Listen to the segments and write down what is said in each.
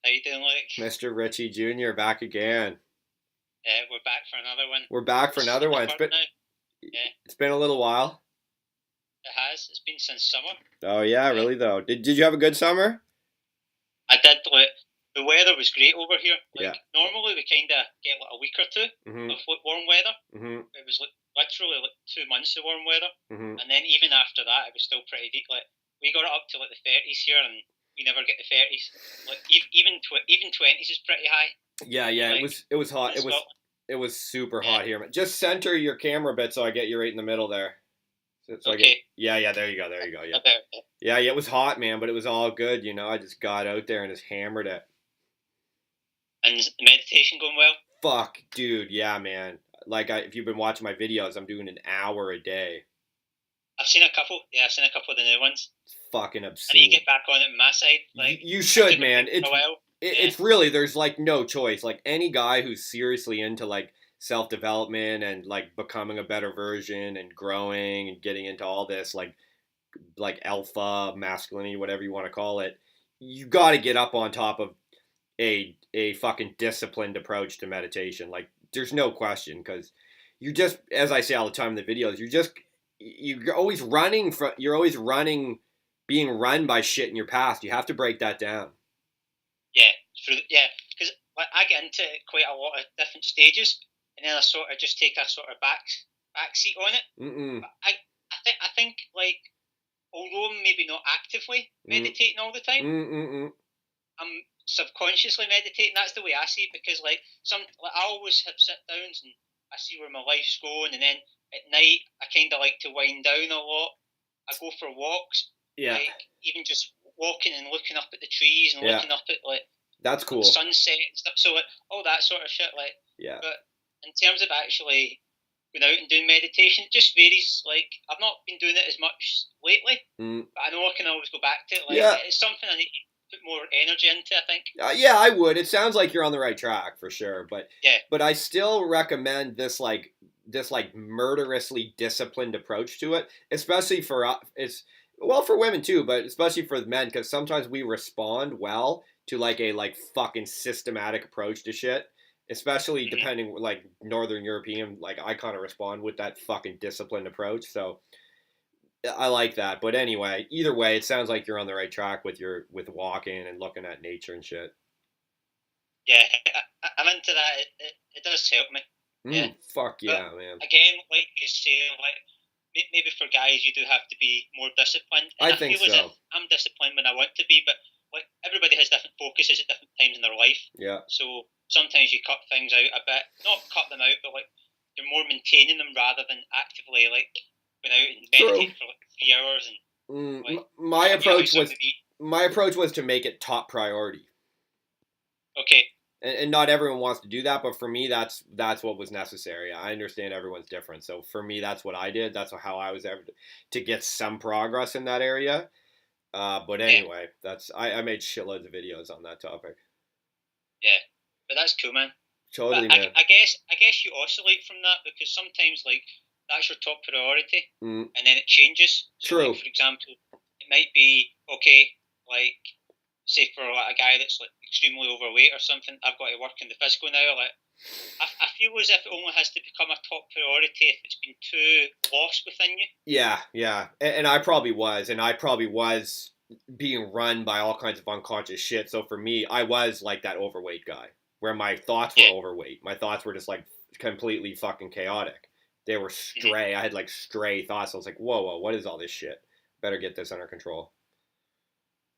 How you doing, Luke? Mr. Ritchie Jr. back again. We're back for another one. We're back for This is another the one. third now. Yeah, It's been a little while. it has. It's been since summer. Oh yeah, Yeah. really though. Did you have a good summer? I did. Like, the weather was great over here. Like Yeah. normally we kind of get like a week or two Mhm. of like, warm weather. Mhm. It was like literally like 2 months of warm weather, Mhm. and then even after that, it was still pretty deep. Like we got it up to like the 30s here, and we never get the 30s. Like even 20s is pretty high. Yeah, yeah. Like, it was hot. in Scotland. It was super Yeah. hot here. Just center your camera a bit so I get you right in the middle there. So I get. Okay. Yeah. There you go. There you go. Yeah. I bet. Yeah. It was hot, man, but it was all good. I just got out there and just hammered it. And is the meditation going well? Fuck, dude. Yeah, man. Like, if you've been watching my videos, I'm doing an hour a day. I've seen a couple. Yeah, I've seen a couple of the new ones. It's fucking I need obscene. to get back on it on my side. Like You should, man. For a while. It's really, there's like no choice. Like any guy who's seriously into like self-development and like becoming a better version and growing and getting into all this like alpha masculinity, whatever you want to call it, you got to get up on top of a fucking disciplined approach to meditation. Like there's no question, because you just, as I say all the time in the videos, you're always running being run by shit in your past. You have to break that down. Yeah, because like, I get into quite a lot of different stages, and then I sort of just take a sort of back seat on it. But I think like, although I'm maybe not actively meditating all the time, I'm subconsciously meditating. That's the way I see it, because like I always have sit downs and I see where my life's going, and then at night I kind of like to wind down a lot. I go for walks, like even just walking and looking up at the trees and looking up at like that's cool sunset and stuff. So like all that sort of shit. Like but in terms of actually going out and doing meditation, it just varies. Like I've not been doing it as much lately, but I know I can always go back to it. Like it's something I need to put more energy into, I think. Yeah, I would. It sounds like you're on the right track for sure, but I still recommend this murderously disciplined approach to it, especially for for women too, but especially for men, because sometimes we respond well to like a fucking systematic approach to shit, especially depending like Northern European. Like I kind of respond with that fucking disciplined approach, so I like that. But anyway, either way, it sounds like you're on the right track with walking and looking at nature and shit. Yeah, I'm into that. It does help me. Yeah. Fuck yeah, man. Again, like you say, like maybe for guys you do have to be more disciplined. And I think feel so. As if I'm disciplined when I want to be, but like everybody has different focuses at different times in their life. Yeah. So sometimes you cut things out a bit, not cut them out, but like you're more maintaining them rather than actively like going out and meditating for like 3 hours and. My approach was to make it top priority. Okay. And not everyone wants to do that, but for me, that's what was necessary. I understand everyone's different, so for me, that's what I did. That's how I was able to get some progress in that area. But anyway, I made shitloads of videos on that topic. Yeah, but that's cool, man. Totally, man. I guess you oscillate from that, because sometimes like that's your top priority, and then it changes. So, true. Like, for example, it might be okay, like. Say for like a guy that's like extremely overweight or something, I've got to work in the physical now. Like, I feel as if it only has to become a top priority if it's been too lost within you. Yeah, and I probably was being run by all kinds of unconscious shit. So for me, I was like that overweight guy, where my thoughts were overweight. My thoughts were just like completely fucking chaotic. They were stray. I had like stray thoughts. I was like, whoa, what is all this shit? Better get this under control.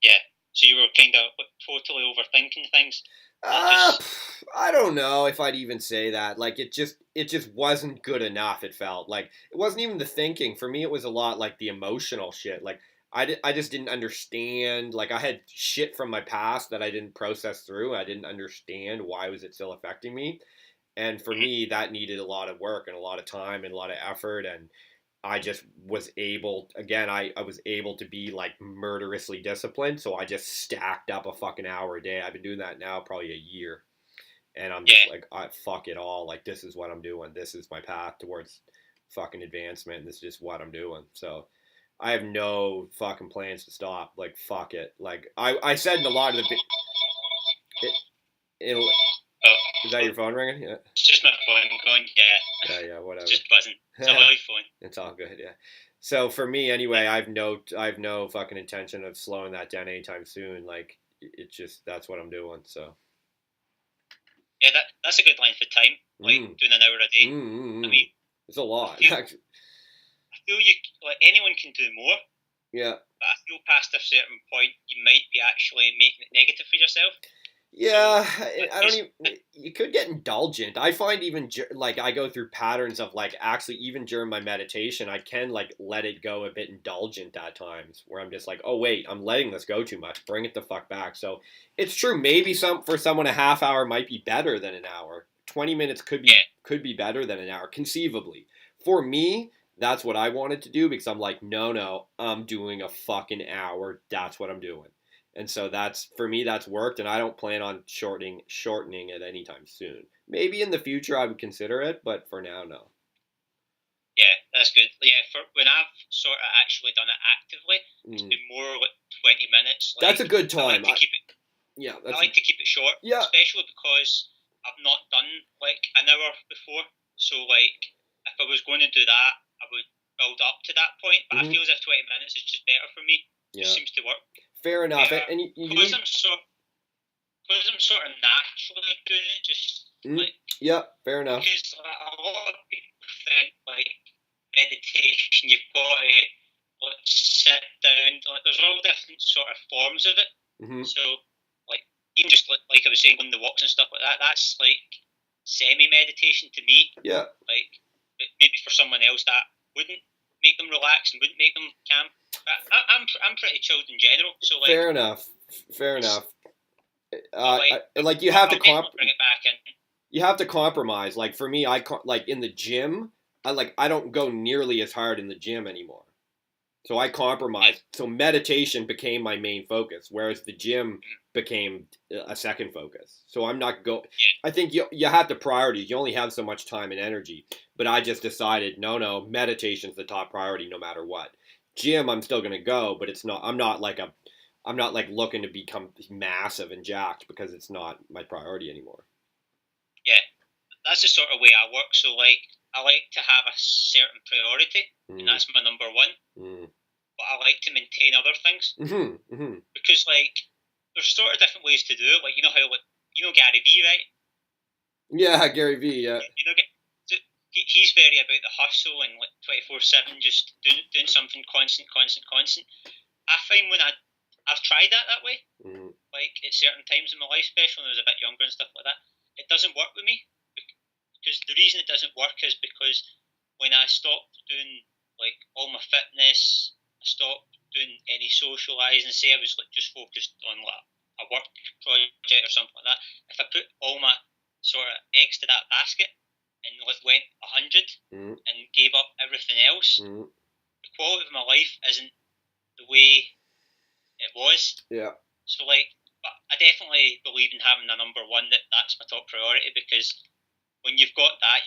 Yeah. So you were kind of totally overthinking things. I don't know if I'd even say that. Like it just wasn't good enough. It felt like it wasn't even the thinking. For me, it was a lot like the emotional shit. Like I just didn't understand. Like I had shit from my past that I didn't process through. I didn't understand why was it still affecting me. And for me, that needed a lot of work and a lot of time and a lot of effort. And I just was able, again, I was able to be like murderously disciplined. So I just stacked up a fucking hour a day. I've been doing that now probably a year. And I'm just like, fuck it all. Like, this is what I'm doing. This is my path towards fucking advancement. This is just what I'm doing. So I have no fucking plans to stop. Like, fuck it. Like, I said in a lot of the It'll. Is that your phone ringing? Yeah. It's just my phone going. Yeah. Yeah. Whatever. It's just buzzing. It's a live phone. It's all good. Yeah. So for me, anyway, I've no fucking intention of slowing that down anytime soon. Like it's just that's what I'm doing. So. Yeah, that's a good length of time. Like doing an hour a day. I mean, it's a lot. I feel you like anyone can do more. Yeah. But I feel past a certain point, you might be actually making it negative for yourself. Yeah, I don't even. You could get indulgent. I find even like I go through patterns of like actually even during my meditation, I can like let it go a bit indulgent at times where I'm just like, oh wait, I'm letting this go too much. Bring it the fuck back. So it's true. Maybe for someone a half hour might be better than an hour. 20 minutes could be better than an hour conceivably. For me, that's what I wanted to do because I'm like, no, I'm doing a fucking hour. That's what I'm doing. And so that's for me that's worked, and I don't plan on shortening it anytime soon. Maybe in the future I would consider it, but for now, no. Yeah, that's good. Yeah, for when I've sort of actually done it actively, it's been more like 20 minutes. Like, that's a good time. I like to keep it short. Yeah. Especially because I've not done like an hour before. So like, if I was going to do that, I would build up to that point. But I feel as if 20 minutes is just better for me. Yeah. It seems to work. Fair enough. And because I'm sort of naturally doing it, just like fair enough. Because a lot of people think like meditation, you've got to like sit down. Like there's all different sort of forms of it. So like even just like I was saying, on the walks and stuff like that, that's like semi-meditation to me. Yeah. Like maybe for someone else that wouldn't make them relax and wouldn't make them calm. I'm pretty chilled in general, so like. Fair enough. Like you have to bring it back in. You have to compromise. Like for me, like in the gym, I don't go nearly as hard in the gym anymore. So I compromised. So meditation became my main focus, whereas the gym became a second focus. So I'm not I think you have the priorities. You only have so much time and energy. But I just decided, no, meditation's the top priority no matter what. Gym, I'm still gonna go, but it's not. I'm not like looking to become massive and jacked because it's not my priority anymore. Yeah, that's the sort of way I work. So like, I like to have a certain priority, and that's my number one. But I like to maintain other things because like there's sort of different ways to do it. Like you know how Gary Vee, right? Yeah, Gary Vee. Yeah. He's very about the hustle and like 24/7, just doing something constant. I find when I've tried that way, like at certain times in my life, especially when I was a bit younger and stuff like that, it doesn't work with me. Because the reason it doesn't work is because when I stopped doing like all my fitness, I stopped doing any socialising. Say I was like just focused on like a work project or something like that. If I put all my sort of eggs to that basket and like went 100 and gave up everything else, the quality of my life isn't the way it was. Yeah. So like, but I definitely believe in having a number one. That's my top priority, because when you've got that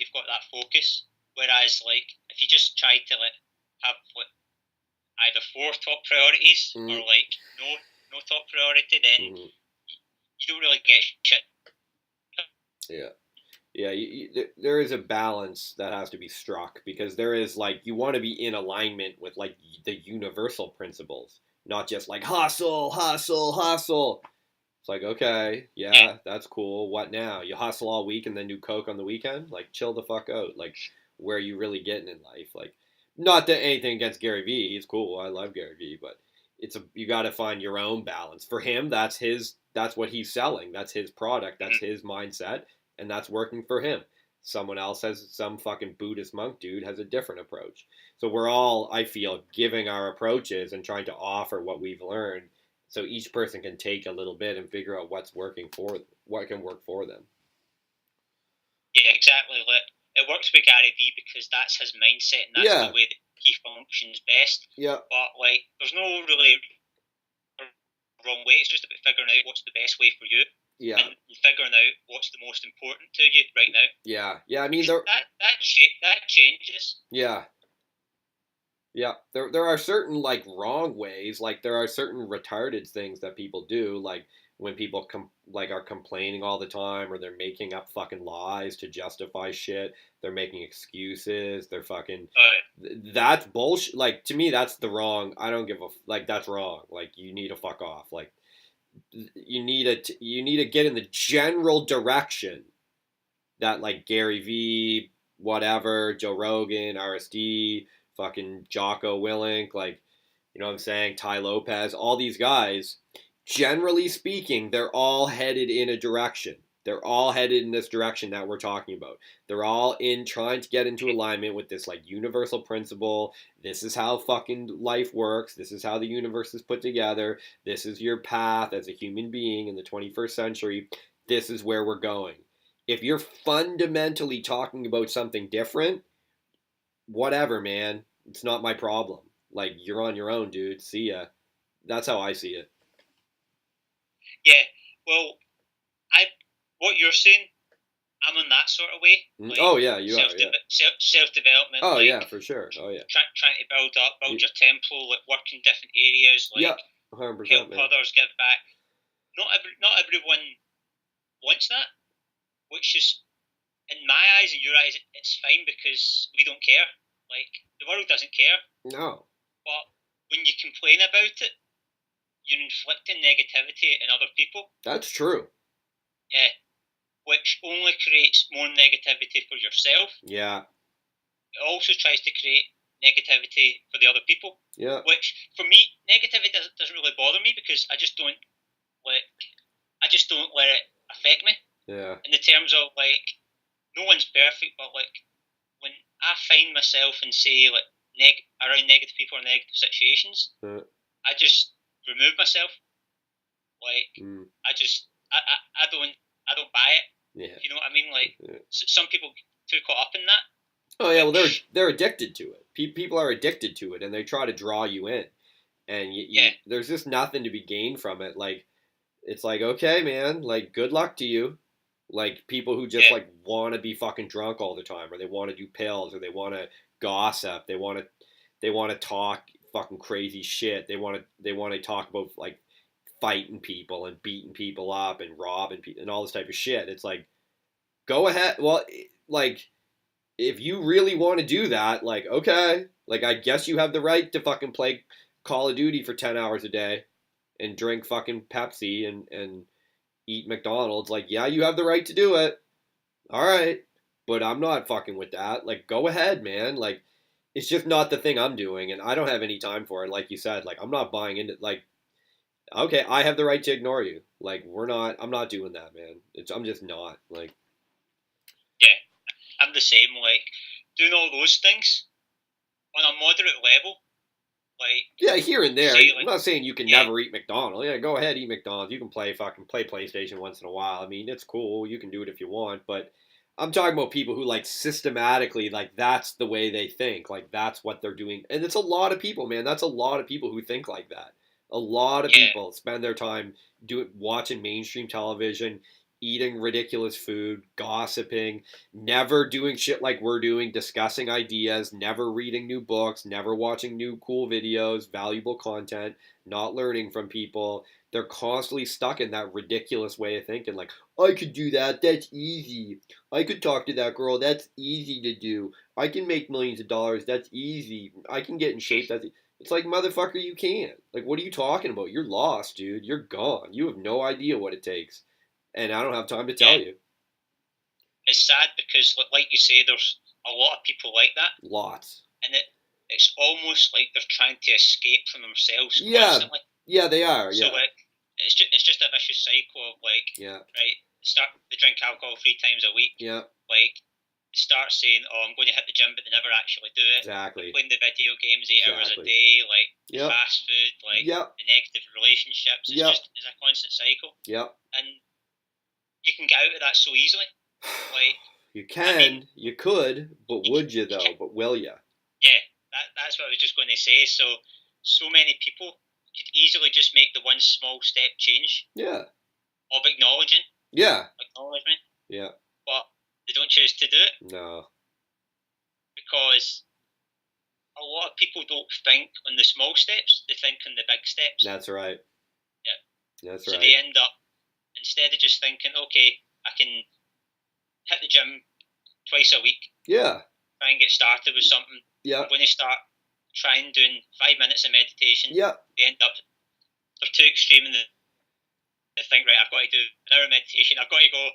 focus. Whereas like if you just try to like have like either 4 top priorities or like no top priority, then you don't really get shit. Yeah. Yeah, there is a balance that has to be struck, because there is like, you want to be in alignment with like the universal principles, not just like hustle. It's like, okay, yeah, that's cool. What now? You hustle all week and then do coke on the weekend? Like, chill the fuck out. Like, where are you really getting in life? Like, not that anything against Gary Vee. He's cool. I love Gary Vee, but you got to find your own balance. For him, that's what he's selling. That's his product. That's his mindset. And that's working for him. Someone else some fucking Buddhist monk dude has a different approach. So we're all, I feel, giving our approaches and trying to offer what we've learned, so each person can take a little bit and figure out what can work for them. Yeah, exactly. It works with Gary Vee because that's his mindset and that's the way that he functions best. Yeah. But like, there's no really wrong way. It's just about figuring out what's the best way for you. Yeah. And figuring out what's the most important to you right now. Yeah. Yeah. I mean, that changes. Yeah. Yeah, there are certain like wrong ways, like there are certain retarded things that people do, like when people are complaining all the time, or they're making up fucking lies to justify shit. They're making excuses. They're fucking that's bullshit. Like to me, that's the wrong. I don't give a like that's wrong. Like you need to fuck off. Like you need to get in the general direction that like Gary V, whatever, Joe Rogan, RSD, fucking Jocko Willink, like, you know what I'm saying, Ty Lopez, all these guys, generally speaking, they're all headed in a direction. They're all headed in this direction that we're talking about. They're all in trying to get into alignment with this like universal principle. This is how fucking life works. This is how the universe is put together. This is your path as a human being in the 21st century. This is where we're going. If you're fundamentally talking about something different, whatever, man. It's not my problem. Like, you're on your own, dude. See ya. That's how I see it. Yeah, well, what you're saying, I'm in that sort of way. Like oh yeah, you are. Yeah. Self-development. Oh like, yeah, for sure. Oh yeah. Trying to build your temple, like work in different areas, like 100%, help man. others, give back. Not everyone wants that, which is, in my eyes and your eyes, it's fine because we don't care. Like the world doesn't care. No. But when you complain about it, you're inflicting negativity in other people. That's true. Yeah. Which only creates more negativity for yourself. Yeah. It also tries to create negativity for the other people. Yeah. Which, for me, negativity doesn't really bother me because I just don't let it affect me. Yeah. In the terms of, like, no one's perfect, but, like, when I find myself in, say, like, around negative people or negative situations, I just remove myself. Like, I don't buy it. Yeah. You know what I mean? Like, some people too caught up in that. Oh yeah, well they're addicted to it. People are addicted to it, and they try to draw you in, and there's just nothing to be gained from it. Like, it's like, okay, man, like good luck to you. Like people who just like want to be fucking drunk all the time, or they want to do pills, or they want to gossip, they want to talk fucking crazy shit. They want to talk about like fighting people and beating people up and robbing people and all this type of shit. It's like, go ahead. Well, like, if you really want to do that, like, okay, like, I guess you have the right to fucking play Call of Duty for 10 hours a day and drink fucking Pepsi and eat McDonald's. Like, yeah, you have the right to do it. All right. But I'm not fucking with that. Like, go ahead, man. Like, it's just not the thing I'm doing, and I don't have any time for it. Like you said, like, I'm not buying into, like, okay, I have the right to ignore you. Like, I'm not doing that, man. I'm just not. Like, yeah, I'm the same. Like, doing all those things on a moderate level. Like, yeah, here and there. I'm not saying you can never eat McDonald's. Yeah, go ahead, eat McDonald's. You can play PlayStation once in a while. I mean, it's cool. You can do it if you want. But I'm talking about people who, like, systematically, like, that's the way they think. Like, that's what they're doing. And it's a lot of people, man. That's a lot of people who think like that. A lot of people spend their time watching mainstream television, eating ridiculous food, gossiping, never doing shit like we're doing, discussing ideas, never reading new books, never watching new cool videos, valuable content, not learning from people. They're constantly stuck in that ridiculous way of thinking, like, I could do that, that's easy. I could talk to that girl, that's easy to do. I can make millions of dollars, that's easy. I can get in shape, that's easy. It's like, motherfucker, you can't. Like, what are you talking about? You're lost, dude. You're gone. You have no idea what it takes. And I don't have time to tell you. It's sad because, like you say, there's a lot of people like that. Lots. And it's almost like they're trying to escape from themselves constantly. Yeah, they are. So, like, it's just a vicious cycle of, like, right, they drink alcohol 3 times a week. Yeah. Like, start saying, oh, I'm going to hit the gym, but they never actually do it. Exactly. Playing the video games 8 hours a day, like fast food, like the negative relationships. It's a constant cycle. Yep. And you can get out of that so easily. Like, you can, I mean, you could, but would you though? But will you? Yeah, that's what I was just going to say. So many people could easily just make the one small step change. Yeah. Of acknowledging. Yeah. Acknowledgement. Yeah. But they don't choose to do it. No. Because a a lot of people don't think on the small steps; they think on the big steps. That's right. Yeah, that's so right. they end up, instead of just thinking, okay, I can hit the gym twice a week. Yeah. Try and get started with something. Yeah. I'm going to start trying doing 5 minutes of meditation. Yeah. They end up, they're too extreme and they think, right, I've got to do an hour of meditation. I've got to go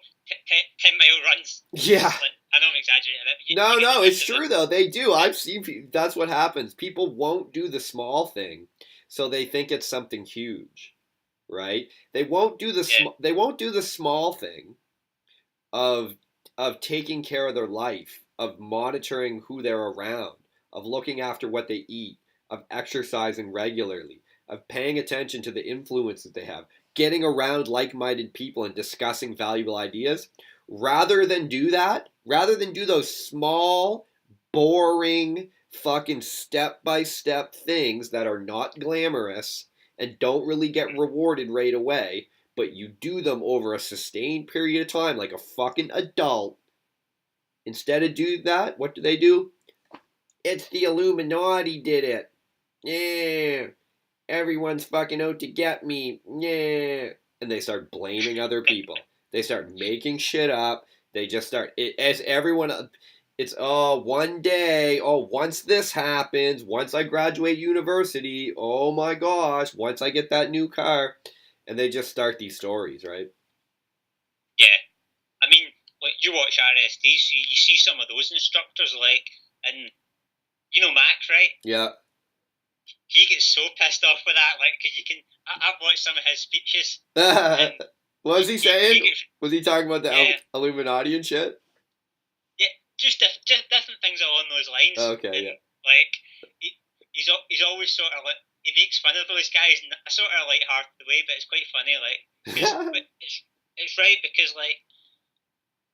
10-mile runs. Yeah. I know I'm exaggerating a bit. No, it's true though. They do. I've seen people, that's what happens. People won't do the small thing, so they think it's something huge, right? They won't do the small thing of taking care of their life, of monitoring who they're around, of looking after what they eat, of exercising regularly, of paying attention to the influence that they have, getting around like-minded people and discussing valuable ideas. Rather than do those small, boring, fucking step-by-step things that are not glamorous and don't really get rewarded right away, but you do them over a sustained period of time like a fucking adult. Instead of do that, what do? It's the Illuminati did it. Yeah. Everyone's fucking out to get me. Yeah. And they start blaming other people. They start making shit up. They just start, as everyone, it's, one day, once this happens, once I graduate university, oh my gosh, once I get that new car. And they just start these stories, right? Yeah. I mean, like, you watch RSDs, you see some of those instructors, like, and, you know Mac, right? Yeah. He gets so pissed off with that, like, because I've watched some of his speeches. What was he saying? Was he talking about the Illuminati and shit? Yeah, just different things along those lines. Okay, and, yeah. Like, he's always sort of like, he makes fun of those guys in a sort of light-hearted way, but it's quite funny, like, but it's right, because, like,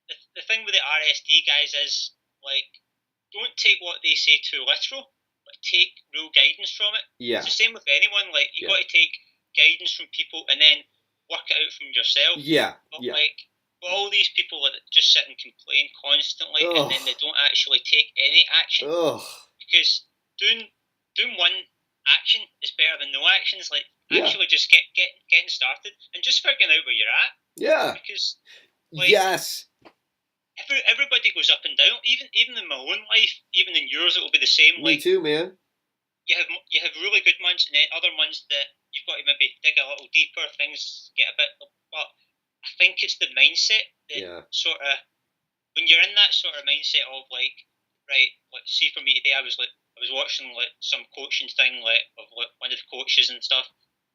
the thing with the RSD guys is, like, don't take what they say too literal, but take real guidance from it. Yeah. It's the same with anyone, like, you got to take guidance from people and then work it out from yourself. Yeah. But, like, all these people that just sit and complain constantly and then they don't actually take any action. Because doing one action is better than no actions. Like, actually just getting started and just figuring out where you're at. Yeah. Because, like, yes. Everybody goes up and down. Even in my own life, even in yours, it will be the same. Me too, man. You have really good months, and then other months that you've got to maybe dig a little deeper. Things get a bit. But I think it's the mindset that sort of, when you're in that sort of mindset of like, right, like, see, for me today, I was watching like some coaching thing, like, of like one of the coaches and stuff.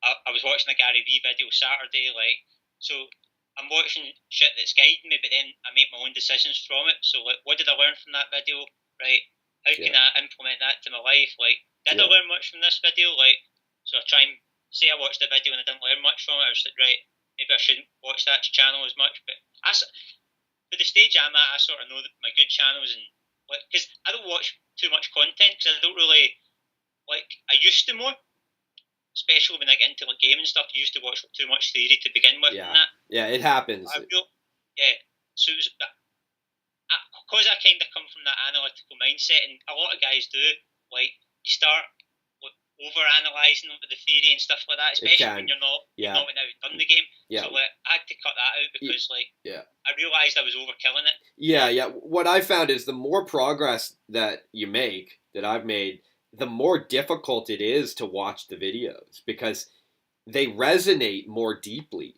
I was watching a Gary Vee video Saturday, like, so I'm watching shit that's guiding me, but then I make my own decisions from it. So, like, what did I learn from that video? Right? How can I implement that to my life? Like, did I learn much from this video? Like, so I try and say I watched the video and I didn't learn much from it. I was like, right, maybe I shouldn't watch that channel as much. But for the stage I'm at, I sort of know that my good channels, and like, because I don't watch too much content, because I don't really, like, I used to more. Especially when I get into like gaming stuff, you used to watch too much theory to begin with. Yeah, and that. Yeah, it happens. So because I kind of come from that analytical mindset, and a lot of guys do, like, you start over-analysing with the theory and stuff like that, especially when you're not out and done the game. Yeah. So, like, I had to cut that out because I realised I was overkilling it. Yeah. What I found is the more progress that you make, that I've made, the more difficult it is to watch the videos because they resonate more deeply.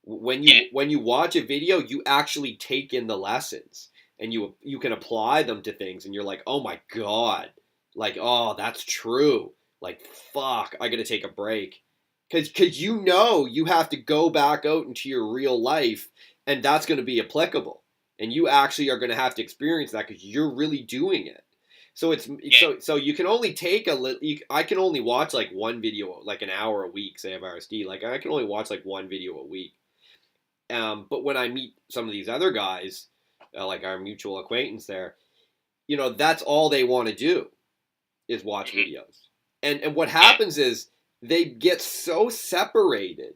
When you watch a video, you actually take in the lessons and you can apply them to things, and you're like, oh my God, like, oh, that's true. Like, fuck, I gotta take a break. Because you have to go back out into your real life, and that's going to be applicable. And you actually are going to have to experience that because you're really doing it. So so you can only take I can only watch like one video, like an hour a week, say of RSD. Like, I can only watch like one video a week. But when I meet some of these other guys, like our mutual acquaintance there, that's all they want to do is watch videos. And what happens is they get so separated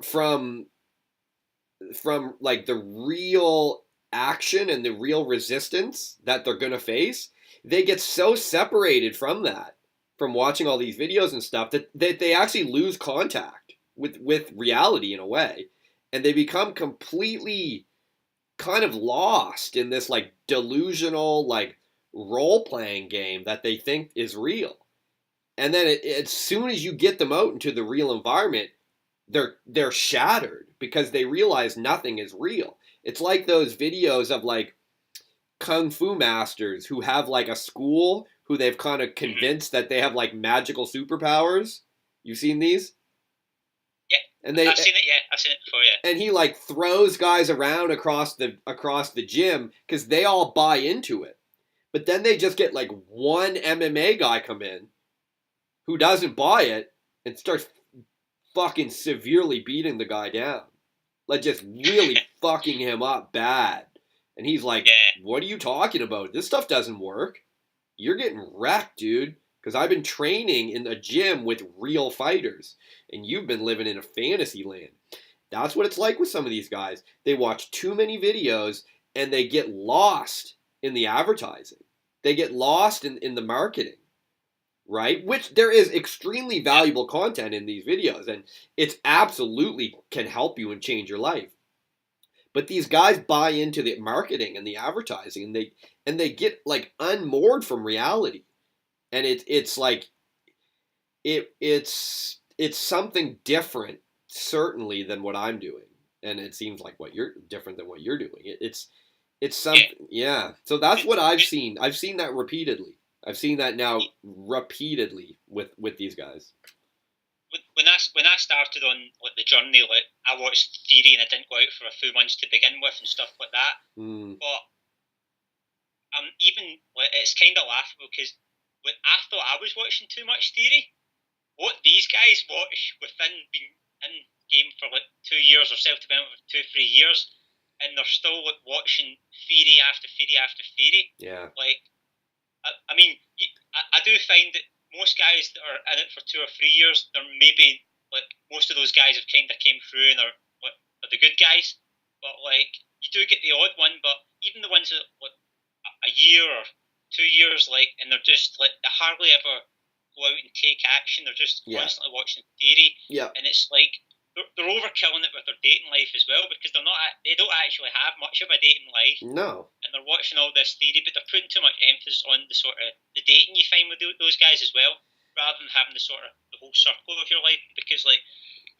from like the real action and the real resistance that they're going to face. they get so separated from that, from watching all these videos and stuff, that they actually lose contact with reality in a way, and they become completely kind of lost in this like delusional like role playing game that they think is real. And then as soon as you get them out into the real environment, they're shattered because they realize nothing is real. It's like those videos of like kung fu masters who have like a school who they've kind of convinced that they have like magical superpowers. You've seen these? Yeah, and they I've seen it. Yeah, I've seen it before. Yeah, and he like throws guys around across the gym because they all buy into it. But then they just get like one MMA guy come in who doesn't buy it and starts fucking severely beating the guy down, like just really fucking him up bad. And he's like, "What are you talking about? This stuff doesn't work. You're getting wrecked, dude. Because I've been training in a gym with real fighters, and you've been living in a fantasy land." That's what it's like with some of these guys. They watch too many videos, and they get lost in the advertising. They get lost in the marketing, right? Which there is extremely valuable content in these videos, and it's absolutely can help you and change your life. But these guys buy into the marketing and the advertising, and they get like unmoored from reality. And it's like it's something different, certainly, than what I'm doing. And it seems like what you're different than what you're doing. It's something, yeah. So that's what I've seen. I've seen that repeatedly. I've seen that now repeatedly with these guys. When I started on like the journey, like I watched Theory and I didn't go out for a few months to begin with and stuff like that. But even like, it's kind of laughable because I thought I was watching too much Theory. What these guys watch within being in game for like 2 years or self-development for 2-3 years, and they're still like watching theory after theory after theory. Yeah. Like, I mean, I do find that most guys that are in it for 2 or 3 years, they're maybe like most of those guys have kind of came through and are the good guys. But like, you do get the odd one. But even the ones that like a year or 2 years, like, and they're just like they hardly ever go out and take action. They're just constantly watching theory. Yeah. And it's like they're overkilling it with their dating life as well because they don't actually have much of a dating life. No. And they're watching all this theory, but they're putting too much emphasis on the sort of the dating you find with those guys as well, rather than having the sort of the whole circle of your life. Because like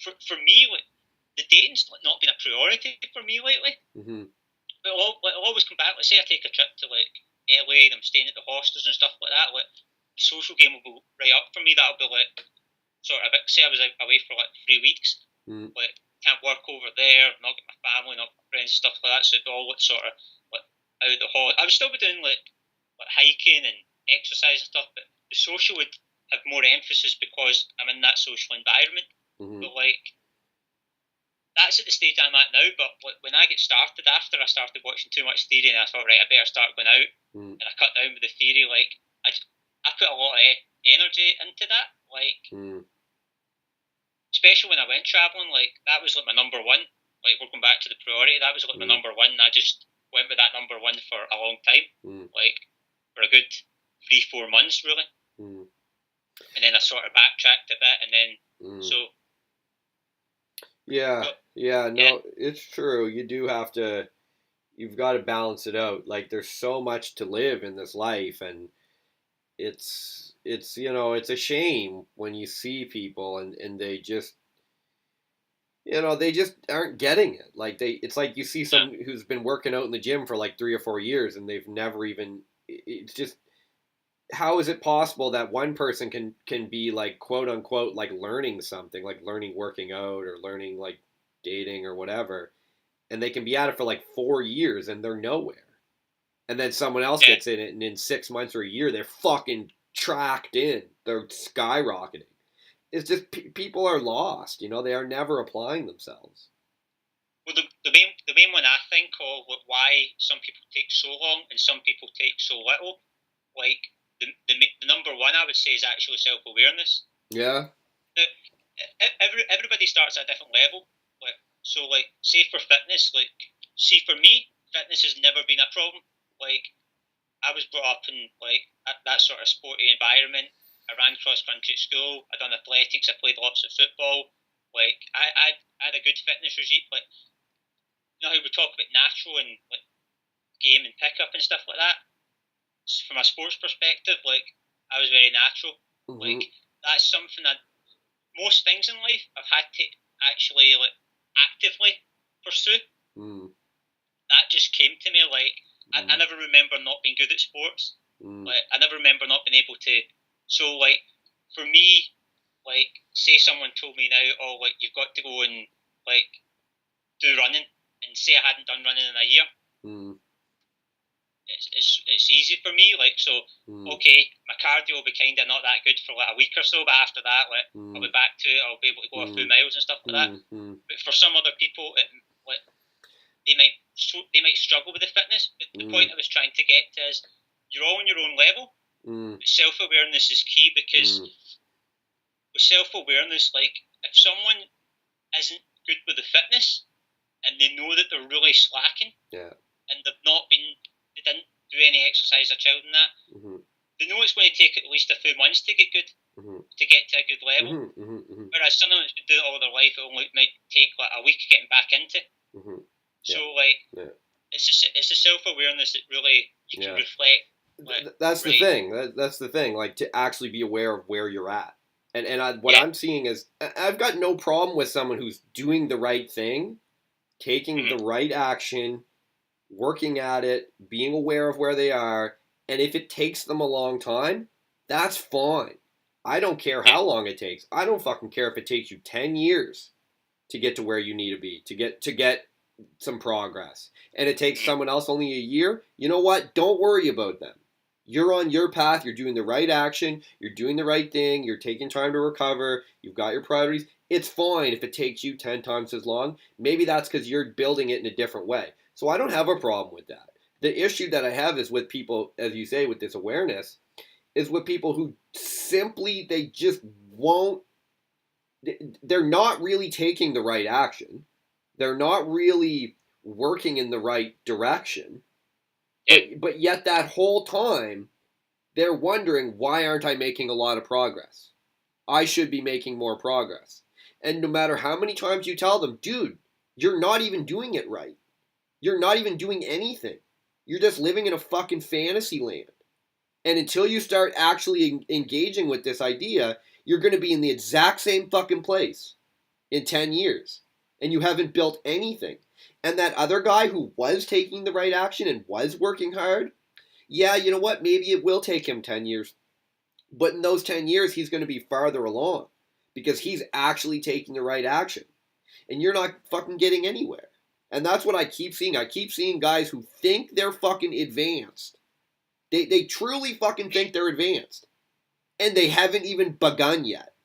for me, like the dating's not been a priority for me lately. Mm-hmm. But I'll always come back. Let's say I take a trip to like LA and I'm staying at the hostels and stuff like that. Like the social game will go right up for me. That'll be like sort of say I was away for like 3 weeks. Like can't work over there, not get my family, not my friends, stuff like that. So it'd all sort of like out of the hall. I would still be doing like hiking and exercise and stuff, but the social would have more emphasis because I'm in that social environment. But like that's at the stage I'm at now. But like, when I get started, after I started watching too much theory, and I thought, right, I better start going out, and I cut down with the theory. Like I put a lot of energy into that, like. Especially when I went travelling, like that was like my number one. Like we're going back to the priority. That was like my number one. I just went with that number one for a long time, like for a good 3-4 months, really. And then I sort of backtracked a bit, and then so. It's true. You do have to. You've got to balance it out. Like there's so much to live in this life, and it's it's a shame when you see people and they just they just aren't getting it. Like it's like you see someone who's been working out in the gym for like 3 or 4 years and they've never even. It's just how is it possible that one person can be like quote unquote like learning something, like learning working out or learning like dating or whatever, and they can be at it for like 4 years and they're nowhere. And then someone else gets in it, and in 6 months or a year, they're fucking tracked in. They're skyrocketing. It's just people are lost. They are never applying themselves. Well, the main one I think of why some people take so long and some people take so little, like the number one I would say is actually self-awareness. Yeah. Now, everybody starts at a different level. Like so, like say for fitness, like see for me, fitness has never been a problem. Like I was brought up in like that sort of sporty environment. I ran cross country at school. I done athletics. I played lots of football. Like I had a good fitness regime. Like you know how we talk about natural and like game and pickup and stuff like that. From a sports perspective, like I was very natural. Mm-hmm. Like that's something that most things in life I've had to actually like actively pursue. Mm. That just came to me. Like I never remember not being good at sports. Like I never remember not being able to. So like for me, like say someone told me now, oh like you've got to go and like do running, and say I hadn't done running in a year. It's easy for me, like so. Okay, my cardio will be kind of not that good for like a week or so, but after that, like I'll be back to it. I'll be able to go a few miles and stuff like that. But for some other people, like they might struggle with the fitness. But the point I was trying to get to is you're all on your own level. But self-awareness is key because with self-awareness, like if someone isn't good with the fitness and they know that they're really slacking, and they didn't do any exercise or child in that, they know it's going to take at least a few months to get good, to get to a good level. Whereas someone that's been doing it all their life, it only might take like a week getting back into. So like, it's a self-awareness that really you can reflect. Like, that's the thing. That's the thing. Like to actually be aware of where you're at. And what I'm seeing is I've got no problem with someone who's doing the right thing, taking the right action, working at it, being aware of where they are, and if it takes them a long time, that's fine. I don't care how long it takes. I don't fucking care if it takes you 10 years to get to where you need to be, to get some progress. And it takes someone else only a year. You know what? Don't worry about them. You're on your path. You're doing the right action. You're doing the right thing. You're taking time to recover. You've got your priorities. It's fine if it takes you 10 times as long. Maybe that's because you're building it in a different way. So I don't have a problem with that. The issue that I have is with people, as you say, with this awareness, is with people who simply, they just won't, they're not really taking the right action. They're not really working in the right direction. But yet that whole time, they're wondering, why aren't I making a lot of progress? I should be making more progress. And no matter how many times you tell them, dude, you're not even doing it right. You're not even doing anything. You're just living in a fucking fantasy land. And until you start actually engaging with this idea, you're going to be in the exact same fucking place in 10 years. And you haven't built anything. And that other guy who was taking the right action and was working hard, yeah, you know what? Maybe it will take him 10 years. But in those 10 years, he's going to be farther along because he's actually taking the right action. And you're not fucking getting anywhere. And that's what I keep seeing. I keep seeing guys who think they're fucking advanced. They truly fucking think they're advanced. And they haven't even begun yet.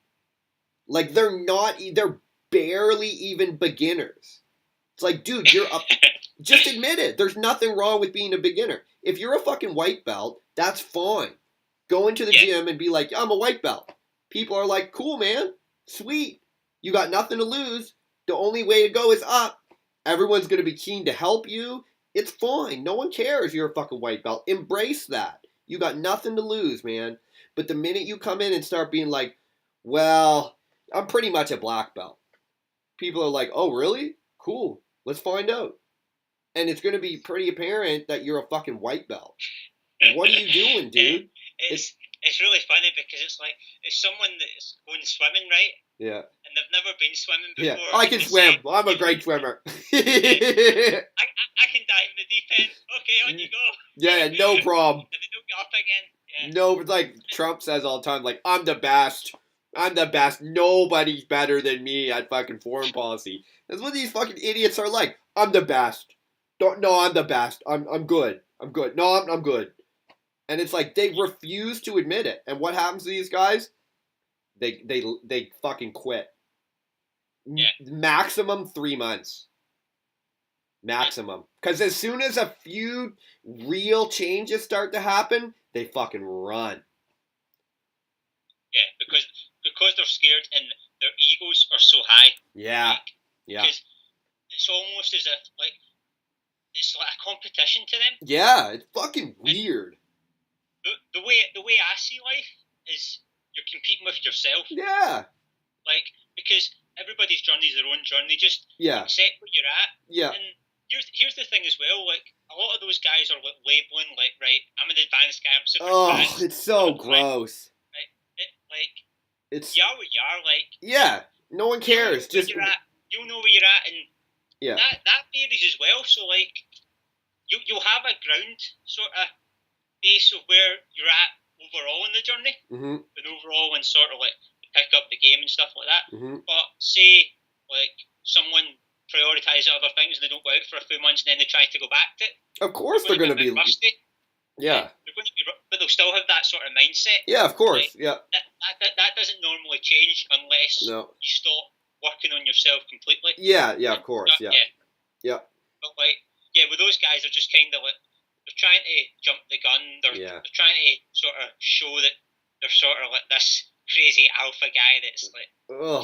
Like, they're barely even beginners. It's like, dude, you're up. Just admit it. There's nothing wrong with being a beginner. If you're a fucking white belt, that's fine. Go into the gym and be like, I'm a white belt. People are like, cool, man. Sweet. You got nothing to lose. The only way to go is up. Everyone's going to be keen to help you. It's fine. No one cares you're a fucking white belt. Embrace that. You got nothing to lose, man. But the minute you come in and start being like, well, I'm pretty much a black belt. People are like, oh, really? Cool. Let's find out. And it's going to be pretty apparent that you're a fucking white belt. What are you doing, dude? It's really funny because it's like, it's someone that's going swimming, right? Yeah. And they've never been swimming before. Yeah, I can swim. I'm a great swimmer. I can dive in the deep end. Okay, on you go. Yeah, no problem. And they don't get up again. Yeah. No, like Trump says all the time, like, I'm the best. I'm the best. Nobody's better than me at fucking foreign policy. That's what these fucking idiots are like. I'm the best. No, I'm the best. I'm good. I'm good. No, I'm good. And it's like they refuse to admit it. And what happens to these guys? They fucking quit. Yeah. Maximum 3 months. Maximum. Because as soon as a few real changes start to happen, they fucking run. Yeah, because they're scared and their egos are so high. Yeah. Like, Yeah. Because it's almost as if like it's like a competition to them. Yeah, it's fucking weird. the way I see life is you're competing with yourself. Yeah. Like, because everybody's journey is their own journey. Just accept where you're at. Yeah. And here's the thing as well. Like, a lot of those guys are like labeling like, right, I'm an advanced guy. I'm super advanced. It's so gross. Right? You are what you are. Like, yeah, no one cares. You'll know where you're at, and that varies as well. So like, you'll have a ground sort of base of where you're at overall in the journey, and overall in sort of like pick up the game and stuff like that. But say like someone prioritises other things and they don't go out for a few months and then they try to go back to it. Of course they're going to be rusty. Yeah. They're going to be, but they'll still have that sort of mindset. Yeah, of course. Like, that doesn't normally change unless you stop working on yourself completely. Yeah, of course. Yeah. But like, with those guys, they're just kind of like, they're trying to jump the gun. They're trying to sort of show that they're sort of like this crazy alpha guy that's like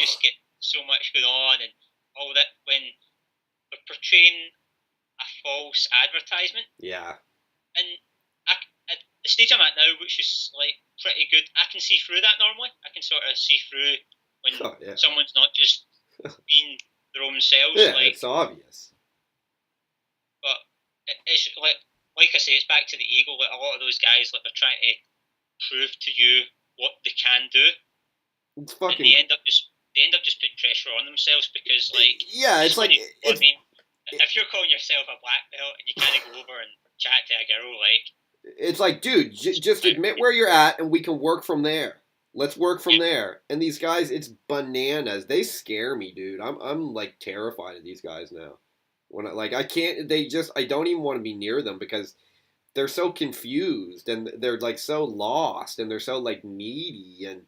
just get so much going on and all that, when they're portraying a false advertisement. Yeah. And at the stage I'm at now, which is like pretty good, I can see through that normally. I can sort of see through when someone's not just being their own selves. Yeah, like, it's obvious. But it's like I say, it's back to the ego. Like, a lot of those guys, like, they're trying to prove to you what they can do. It's fucking. And they end up just putting pressure on themselves because, like, it's like. I mean, if you're calling yourself a black belt and you kind of go over and chat to a girl, like, it's like, dude, just admit where you're at and we can work from there. Let's work from there. And these guys, it's bananas. They scare me, dude. I'm like terrified of these guys now. When I don't even want to be near them because they're so confused and they're like so lost and they're so like needy and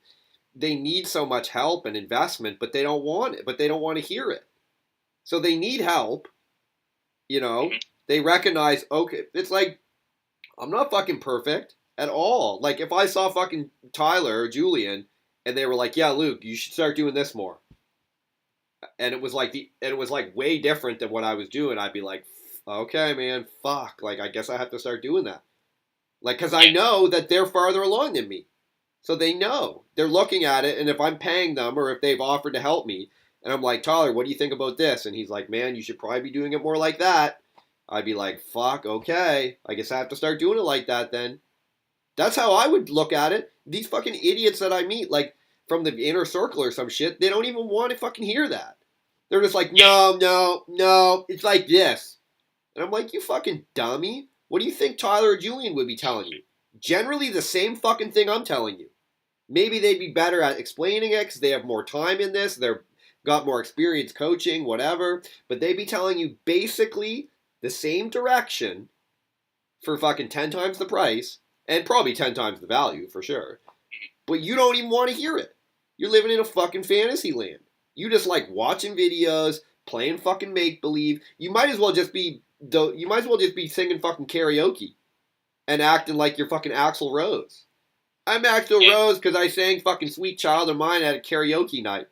they need so much help and investment, but they don't want it, but they don't want to hear it. So they need help, they recognize, okay, it's like, I'm not fucking perfect at all. Like, if I saw fucking Tyler or Julian and they were like, yeah, Luke, you should start doing this more. And it was like way different than what I was doing. I'd be like, okay, man, fuck. Like, I guess I have to start doing that. Like, because I know that they're farther along than me. So they know. They're looking at it, and if I'm paying them or if they've offered to help me, and I'm like, Tyler, what do you think about this? And he's like, man, you should probably be doing it more like that. I'd be like, fuck, okay. I guess I have to start doing it like that then. That's how I would look at it. These fucking idiots that I meet, like, from the inner circle or some shit, they don't even want to fucking hear that. They're just like, no, it's like this. And I'm like, you fucking dummy. What do you think Tyler or Julian would be telling you? Generally the same fucking thing I'm telling you. Maybe they'd be better at explaining it because they have more time in this. They've got more experience coaching, whatever. But they'd be telling you basically the same direction for fucking 10 times the price and probably 10 times the value for sure. But you don't even want to hear it. You're living in a fucking fantasy land. You just like watching videos, playing fucking make-believe. You might as well just be singing fucking karaoke and acting like you're fucking Axl Rose. I'm Axl Rose because I sang fucking Sweet Child of Mine at a karaoke night.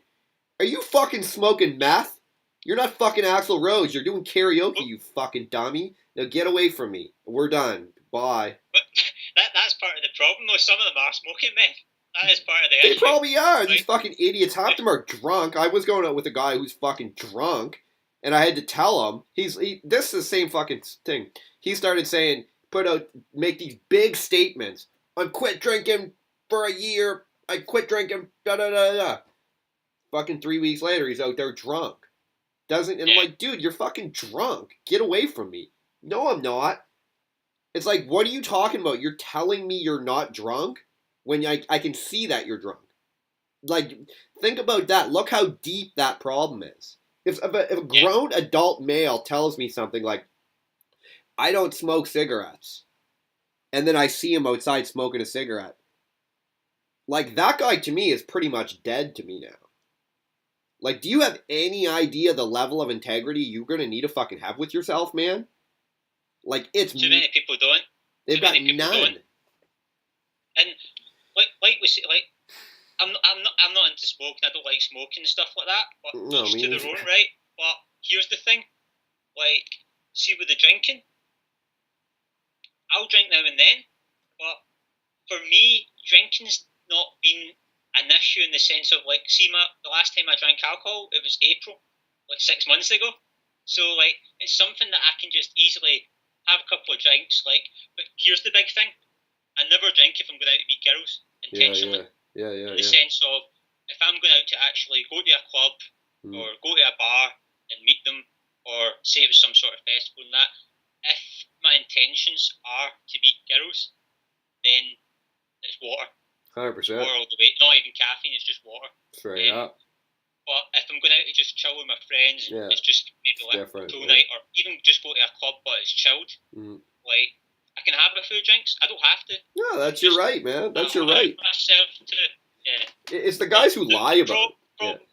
Are you fucking smoking meth? You're not fucking Axl Rose. You're doing karaoke, you fucking dummy. Now get away from me. We're done. Bye. But that's part of the problem, though. Some of them are smoking meth. That is part of the issue. They probably are. Right? These fucking idiots. Half of them are drunk. I was going out with a guy who's fucking drunk, and I had to tell him. This is the same fucking thing. He started saying, make these big statements. I quit drinking for a year. I quit drinking. Da da da da. Fucking 3 weeks later, he's out there drunk. And I'm like, dude, you're fucking drunk. Get away from me. No, I'm not. It's like, what are you talking about? You're telling me you're not drunk when I can see that you're drunk. Like, think about that. Look how deep that problem is. If a grown adult male tells me something like, I don't smoke cigarettes, and then I see him outside smoking a cigarette, like, that guy to me is pretty much dead to me now. Like, do you have any idea the level of integrity you're going to need to fucking have with yourself, man? Like, it's... Too many people don't. They've got none. And, like we say, like, I'm not into smoking. I don't like smoking and stuff like that. But each to their own, right? But here's the thing. Like, see with the drinking, I'll drink now and then, but for me, drinking's not been an issue in the sense of, like, see, the last time I drank alcohol, it was April, like 6 months ago. So, like, it's something that I can just easily have a couple of drinks, like, but here's the big thing. I never drink if I'm going out to meet girls, intentionally. Yeah. In the sense of, if I'm going out to actually go to a club, or go to a bar and meet them, or say it was some sort of festival and that, if my intentions are to meet girls, then it's water. 100%. Water all the way. Not even caffeine, it's just water. Straight up. But if I'm going out to just chill with my friends, it's just maybe like a pool night, or even just go to a club but it's chilled, like, I can have a few drinks. I don't have to. No, that's your right, man. That's your right. Myself to, It's the guys who lie about it.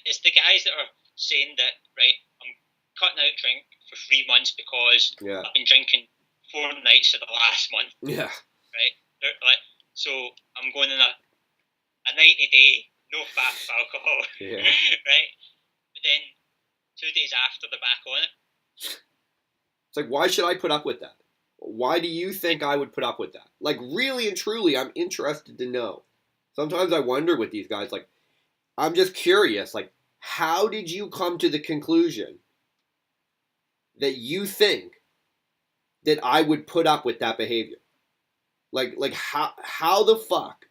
It's the guys that are saying that, right, I'm cutting out drink for 3 months because I've been drinking 4 nights of the last month. Yeah. Right? They're like, so I'm going on a 90-day no fat alcohol. Yeah. Right? But then 2 days after, they're back on it. It's like, why should I put up with that? Why do you think I would put up with that? Like, really and truly, I'm interested to know. Sometimes I wonder with these guys, like, I'm just curious, like, how did you come to the conclusion that you think that I would put up with that behavior? Like how the fuck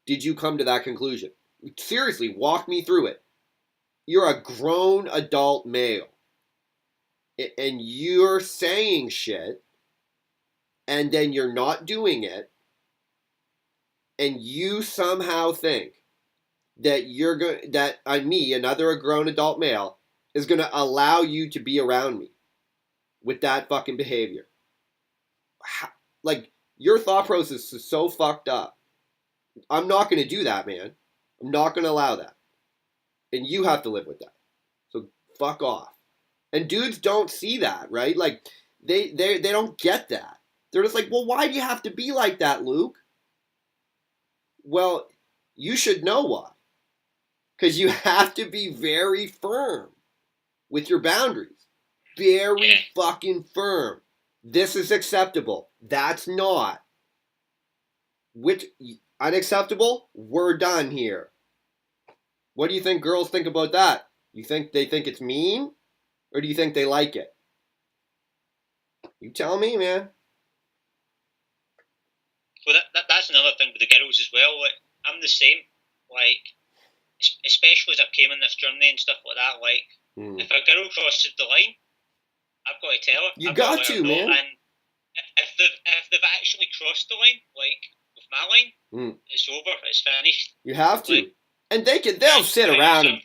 did you come to that conclusion? Seriously, walk me through it. You're a grown adult male, and you're saying shit, and then you're not doing it, and you somehow think that another grown adult male, is going to allow you to be around me with that fucking behavior. Like, your thought process is so fucked up. I'm not going to do that, man. I'm not going to allow that. And you have to live with that. So fuck off. And dudes don't see that, right? Like, they don't get that. They're just like, well, why do you have to be like that, Luke? Well, you should know why. Because you have to be very firm with your boundaries. Very fucking firm. This is acceptable. That's not. Which, unacceptable? We're done here. What do you think girls think about that? You think they think it's mean? Or do you think they like it? You tell me, man. Well, that's another thing with the girls as well. Like, I'm the same. Like, especially as I've came on this journey and stuff like that. Like, if a girl crosses the line, I've got to tell her. You got to, man. And if they've actually crossed the line, like with my line, it's over. It's finished. You have to. Like, and they'll sit around and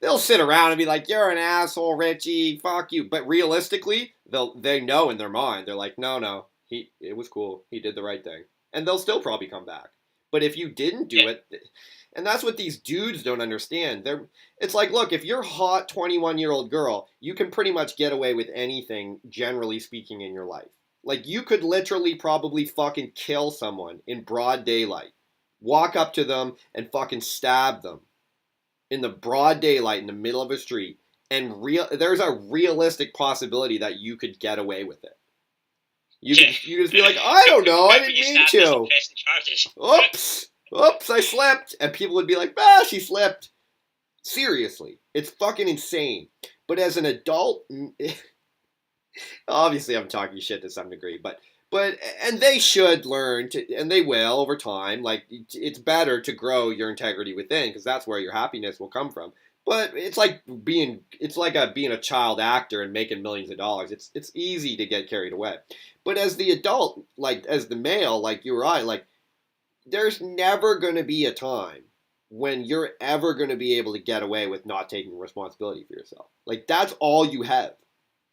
they'll sit around and be like, "You're an asshole, Ritchie. Fuck you." But realistically, they know in their mind. They're like, "No, it was cool. He did the right thing," and they'll still probably come back. But if you didn't do it, and that's what these dudes don't understand. It's like, look, if you're a hot 21-year-old girl, you can pretty much get away with anything, generally speaking, in your life. Like, you could literally probably fucking kill someone in broad daylight. Walk up to them and fucking stab them in the broad daylight in the middle of a street. And there's a realistic possibility that you could get away with it. You just be like, I don't know, I didn't mean to. Oops, I slipped. And people would be like, she slipped. Seriously, it's fucking insane. But as an adult, obviously I'm talking shit to some degree, but and they should learn to, and they will over time. Like, it's better to grow your integrity within, because that's where your happiness will come from. But it's like being a child actor and making millions of dollars. It's easy to get carried away. But as the adult, like as the male, like you or I, like, there's never going to be a time when you're ever going to be able to get away with not taking responsibility for yourself. Like, that's all you have.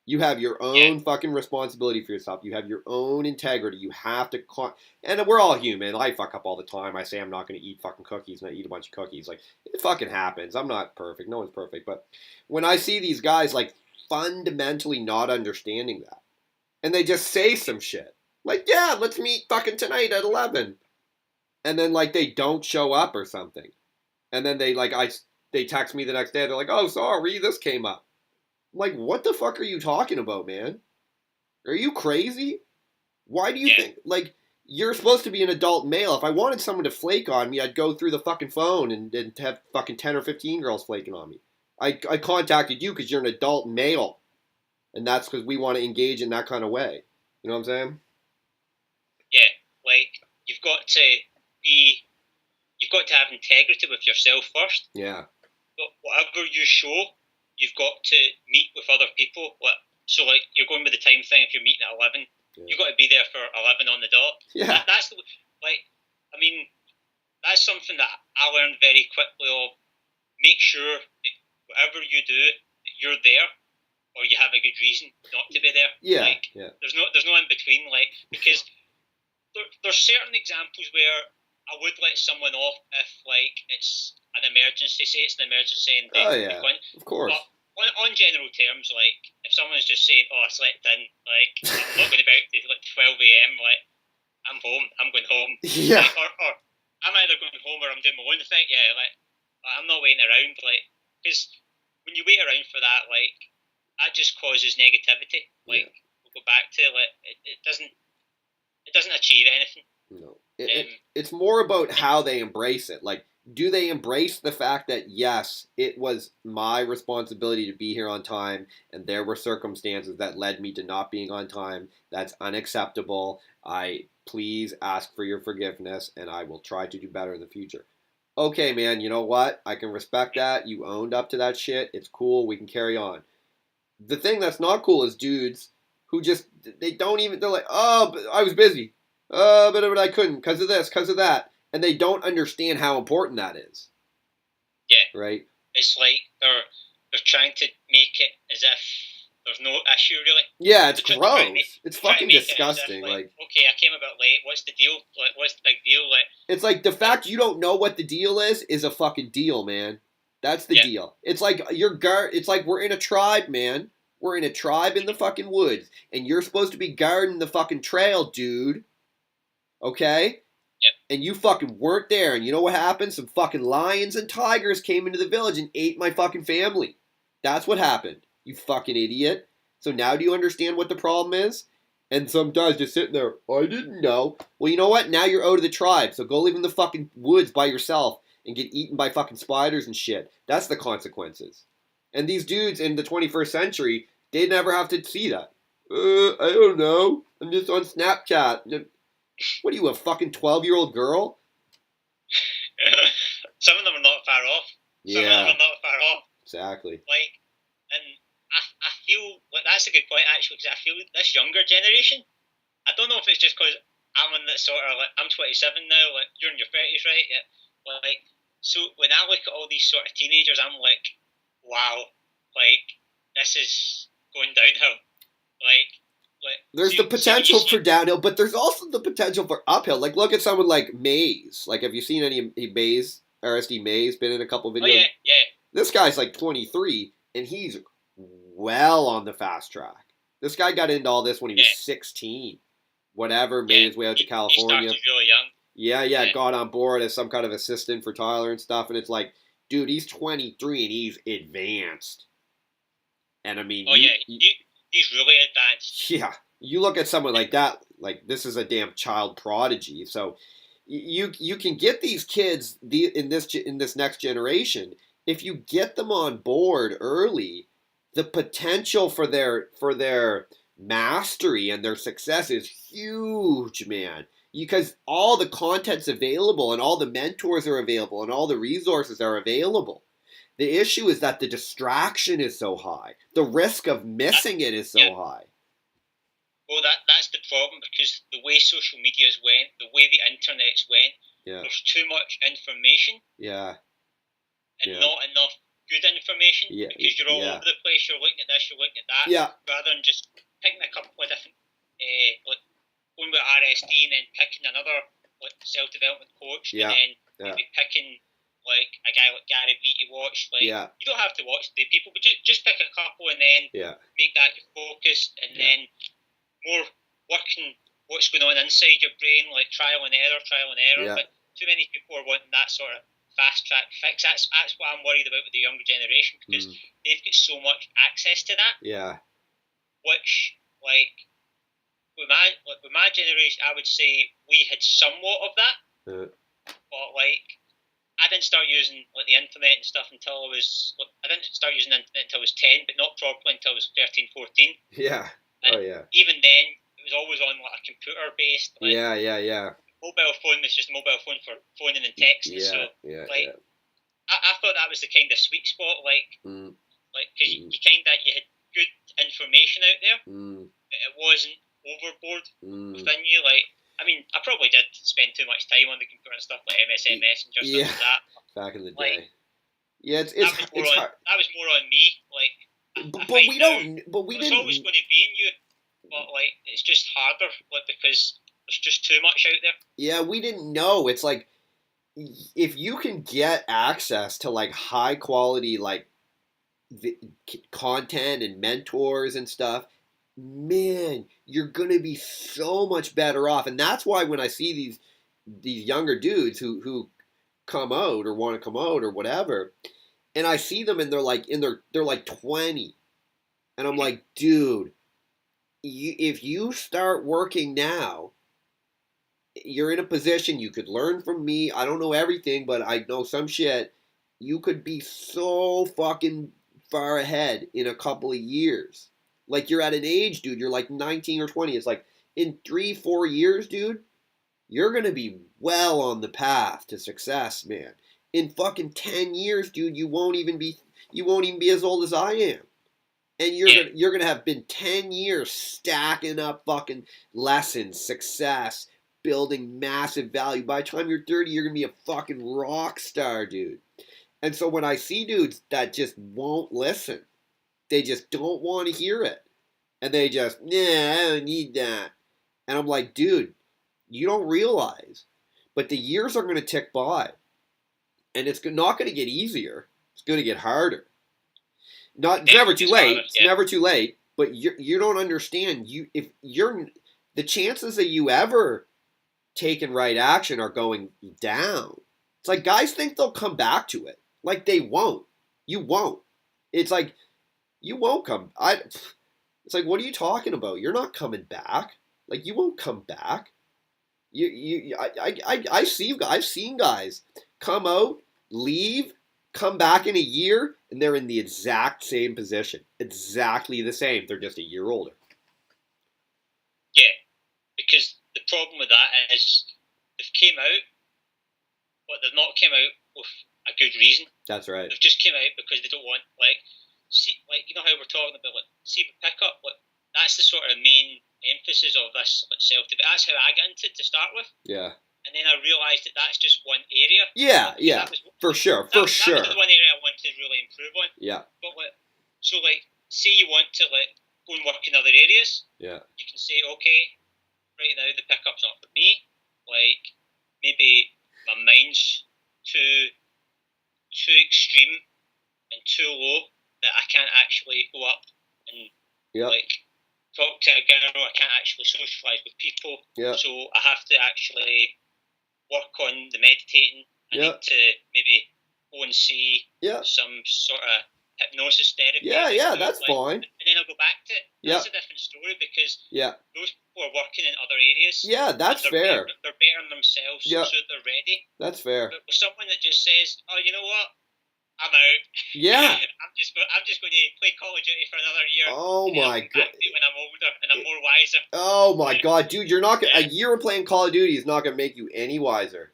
You have your own fucking responsibility for yourself. You have your own integrity. You have to... And we're all human. I fuck up all the time. I say I'm not going to eat fucking cookies, and I eat a bunch of cookies. Like, it fucking happens. I'm not perfect. No one's perfect. But when I see these guys, like, fundamentally not understanding that, and they just say some shit, like, yeah, let's meet fucking tonight at 11. And then, like, they don't show up or something. And then they text me the next day. They're like, oh, sorry, this came up. I'm like, what the fuck are you talking about, man? Are you crazy? Why do you think, like, You're supposed to be an adult male. If I wanted someone to flake on me, I'd go through the fucking phone and have fucking 10 or 15 girls flaking on me. I contacted you because you're an adult male. And that's because we want to engage in that kind of way. You know what I'm saying? Yeah, like, you've got to have integrity with yourself first. Yeah. But whatever you show, you've got to meet with other people. So, like, you're going with the time thing. If you're meeting at 11, you've got to be there for 11 on the dot. Yeah. That's something that I learned very quickly. Of make sure that whatever you do, that you're there, or you have a good reason not to be there. Yeah. Like, there's no in between. Like, because there's certain examples where I would let someone off if, like, it's an emergency. Say it's an emergency, and of course. But on general terms, like, if someone's just saying, "Oh, I slept in," like, I'm not going to be out till like 12 a.m. Like, I'm home. I'm going home. Yeah. Like, or I'm either going home or I'm doing my own thing. Yeah. Like, I'm not waiting around. Like, because when you wait around for that, like, that just causes negativity. Like, we'll go back to, like, it doesn't achieve anything. No. It's more about how they embrace it. Like, do they embrace the fact that, yes, it was my responsibility to be here on time, and there were circumstances that led me to not being on time. That's unacceptable. I please ask for your forgiveness, and I will try to do better in the future. Okay, man, you know what? I can respect that. You owned up to that shit. It's cool. We can carry on. The thing that's not cool is dudes who just, they're like, oh, but I was busy. But I couldn't because of this, because of that. And they don't understand how important that is. Yeah. Right? It's like they're trying to make it as if there's no issue, really. Yeah, it's gross. It's fucking disgusting. Like, okay, I came a bit late. What's the deal? Like, what's the big deal? Like, it's like the fact you don't know what the deal is a fucking deal, man. That's the deal. It's like it's like we're in a tribe, man. We're in a tribe in the fucking woods, and you're supposed to be guarding the fucking trail, dude. Okay? Yep. And you fucking weren't there, and you know what happened? Some fucking lions and tigers came into the village and ate my fucking family. That's what happened, you fucking idiot. So now do you understand what the problem is? And some guys just sitting there, I didn't know. Well, you know what? Now you're out of the tribe, so go live in the fucking woods by yourself and get eaten by fucking spiders and shit. That's the consequences. And these dudes in the 21st century, they never have to see that. I don't know. I'm just on Snapchat. What are you, a fucking 12-year-old girl? Some of them are not far off. Some of them are not far off. Exactly. Like, and I feel like that's a good point, actually, because I feel this younger generation, I don't know if it's just because I'm in that sort of, like, I'm 27 now, like, you're in your 30s, right? Yeah. Like, so when I look at all these sort of teenagers, I'm like, wow, like, this is going downhill. Like there's the potential for downhill, but there's also the potential for uphill. Like, look at someone like Maze. Like, have you seen any Maze, RSD Maze, been in a couple videos? Oh, yeah. This guy's like 23, and he's well on the fast track. This guy got into all this when he was 16. Whatever, made his way out to California. He started really young. Yeah, got on board as some kind of assistant for Tyler and stuff, and it's like, dude, he's 23 and he's advanced. And I mean, he's really advanced. Yeah, you look at someone like that, like, this is a damn child prodigy. So you can get these kids in this next generation, if you get them on board early, the potential for their mastery and their success is huge, man. Because all the content's available and all the mentors are available and all the resources are available. The issue is that the distraction is so high. The risk of missing it is so high. Well, that's the problem, because the way social media's went, the way the internet's went, there's too much information. Yeah. And not enough good information. Yeah. Because you're all over the place. You're looking at this, you're looking at that. Yeah. Rather than just picking a couple of different, like, going with RSD and then picking another, like, self-development coach. Yeah. And then maybe picking, like, a guy like Gary Vee to watch. Like, you don't have to watch the people, but just pick a couple and then make that your focus, and then more working what's going on inside your brain, like trial and error. But too many people are wanting that sort of fast track fix. That's what I'm worried about with the younger generation, because they've got so much access to that. Yeah. Which, like, with my generation, I would say we had somewhat of that, but like I didn't start using like the internet and stuff until I didn't start using the internet until I was 10, but not properly until I was 13, 14. Yeah. And even then, it was always on like a computer based. Like, yeah. Mobile phone was just mobile phone for phoning and texting. I thought that was the kind of sweet spot, like because you had good information out there. It wasn't overboard within you. Like, I mean, I probably did spend too much time on the computer and stuff like MSN Messenger stuff like that. Back in the day. Yeah, hard. That was more on me. Like, but we didn't. It's always going to be in you, but like it's just harder, like because there's just too much out there. Yeah, we didn't know. It's like if you can get access to like high quality like content and mentors and stuff, man, you're gonna be so much better off. And that's why when I see these younger dudes who come out or want to come out or whatever, and I see them and they're like 20, and I'm like, dude, if you start working now, you're in a position you could learn from me. I don't know everything, but I know some shit. You could be so fucking far ahead in a couple of years. Like, you're at an age, dude, you're like 19 or 20. It's like, in 3-4 years, dude, you're going to be well on the path to success, man. In fucking 10 years, dude, you won't even be as old as I am. And you're going to have been 10 years stacking up fucking lessons, success, building massive value. By the time you're 30, you're going to be a fucking rock star, dude. And so when I see dudes that just won't listen, they just don't want to hear it. And they just, I don't need that. And I'm like, dude, you don't realize. But the years are going to tick by. And it's not going to get easier. It's going to get harder. It's never too late. It's never too late. But you don't understand. The chances that you ever taking right action are going down. It's like guys think they'll come back to it. Like, they won't. You won't. It's like, you won't come. It's like, what are you talking about? You're not coming back. Like, you won't come back. I've seen guys come out, leave, come back in a year, and they're in the exact same position. Exactly the same. They're just a year older. Yeah, because the problem with that is they've came out, but they've not come out with a good reason. That's right. They've just came out because they don't want, you know how we're talking about, see the pickup, that's the sort of main emphasis of this self-debate. That's how I got into it to start with. Yeah. And then I realised that that's just one area. Yeah, for sure. That was the one area I wanted to really improve on. Yeah. But say you want to go and work in other areas. Yeah. You can say, okay, right now the pickup's not for me. Like, maybe my mind's too extreme and too low that I can't actually go up and talk to a girl. I can't actually socialise with people. Yeah. So I have to actually work on the meditating. I need to maybe go and see some sort of hypnosis therapy. Yeah, that's fine. And then I'll go back to it. That's a different story because those people are working in other areas. Yeah, that's fair. They're bettering themselves so that they're ready. That's fair. But with someone that just says, oh, you know what? I'm out. Yeah. I'm just going to play Call of Duty for another year. Oh my god. When I'm older and I'm more wiser. Oh my god, dude, you're not gonna, a year of playing Call of Duty is not going to make you any wiser.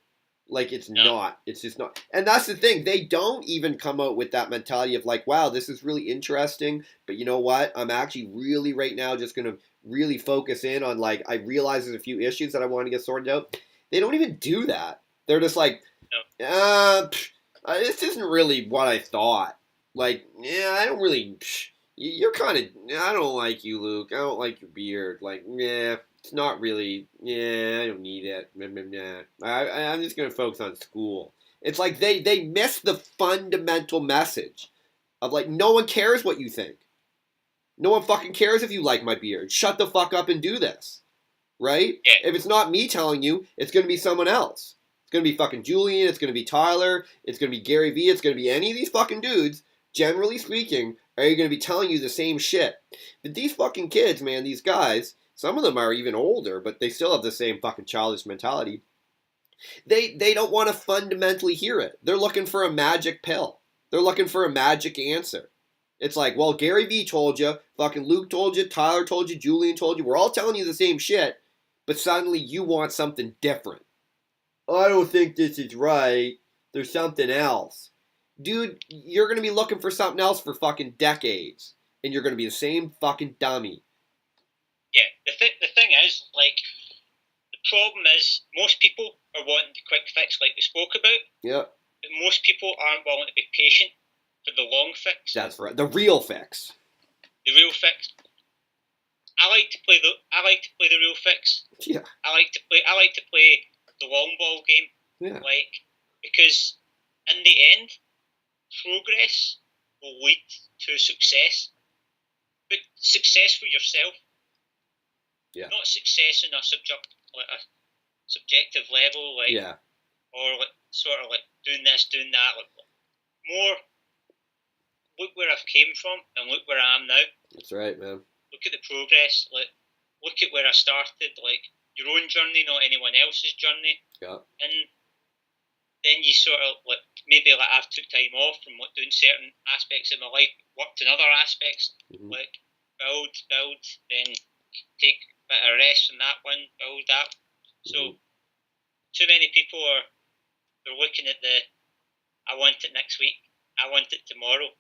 Like, it's not. It's just not. And that's the thing. They don't even come out with that mentality of like, wow, this is really interesting. But you know what? I'm actually really right now just going to really focus in on, like, I realize there's a few issues that I want to get sorted out. They don't even do that. They're just like, this isn't really what I thought. Like, I don't really, you're kind of, I don't like you, Luke. I don't like your beard. Like, it's not really, I don't need it. I'm just going to focus on school. It's like they miss the fundamental message of, like, no one cares what you think. No one fucking cares if you like my beard. Shut the fuck up and do this. Right? Yeah. If it's not me telling you, it's going to be someone else. It's going to be fucking Julian. It's going to be Tyler. It's going to be Gary Vee. It's going to be any of these fucking dudes, generally speaking, are going to be telling you the same shit. But these fucking kids, man, these guys, Some of them are even older, but they still have the same fucking childish mentality. They don't want to fundamentally hear it. They're looking for a magic pill. They're looking for a magic answer. It's like, well, Gary Vee told you, fucking Luke told you, Tyler told you, Julian told you. We're all telling you the same shit, but suddenly you want something different. I don't think this is right. There's something else. Dude, you're going to be looking for something else for fucking decades, and you're going to be the same fucking dummy. Yeah, the thing is, like, the problem is most people are wanting the quick fix like we spoke about. Yeah. But most people aren't willing to be patient for the long fix. That's right. The real fix. The real fix. I like to play the real fix. Yeah. I like to play the long ball game. Yeah. Like, because in the end, progress will lead to success. But success for yourself. Yeah. Not success in a subjective level, like, yeah. Or like sort of like doing this, doing that. Like, more, look where I've came from and look where I am now. That's right, man. Look at the progress. Like, look at where I started. Like, your own journey, not anyone else's journey. Yeah. And then you sort of like maybe like I've took time off from like doing certain aspects of my life, worked in other aspects, like build, then take a bit of rest from that one, build that. So too many people they're looking at I want it next week, I want it tomorrow.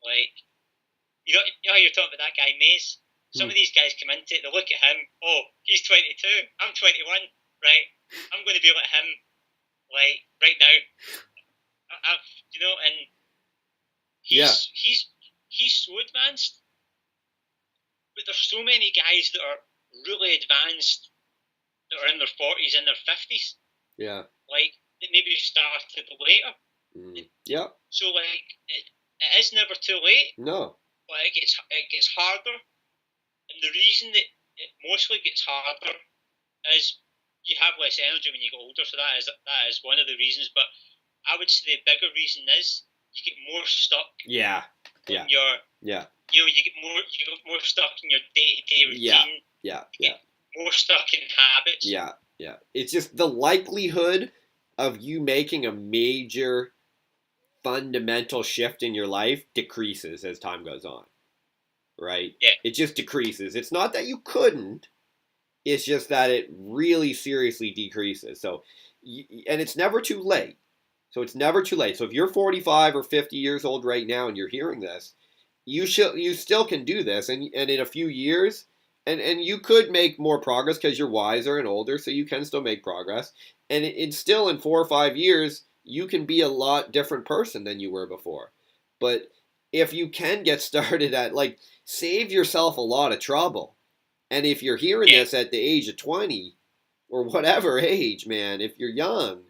Like, you know how you're talking about that guy Mays? Some of these guys come into it, they look at him, oh, he's 22, I'm 21, right? I'm going to be like him, like, right now. You know, and he's so advanced. But there's so many guys that are really advanced that are in their 40s and their 50s. Yeah. Like, that maybe started later. Yeah. So, like, it is never too late. No. But it gets harder. And the reason that it mostly gets harder is you have less energy when you get older. So that is one of the reasons. But I would say the bigger reason is you get more stuck. Yeah. In your, you know, you get more stuck in your day-to-day routine. Yeah. You get more stuck in habits. Yeah. It's just the likelihood of you making a major fundamental shift in your life decreases as time goes on. Right? Yeah. It just decreases. It's not that you couldn't. It's just that it really seriously decreases. So, and it's never too late. So it's never too late. So if you're 45 or 50 years old right now and you're hearing this, you still can do this. And in a few years, and you could make more progress because you're wiser and older, so you can still make progress. And it's still in 4 or 5 years, you can be a lot different person than you were before. But if you can get started at, like, save yourself a lot of trouble. And if you're hearing this at the age of 20 or whatever age, man, if you're young,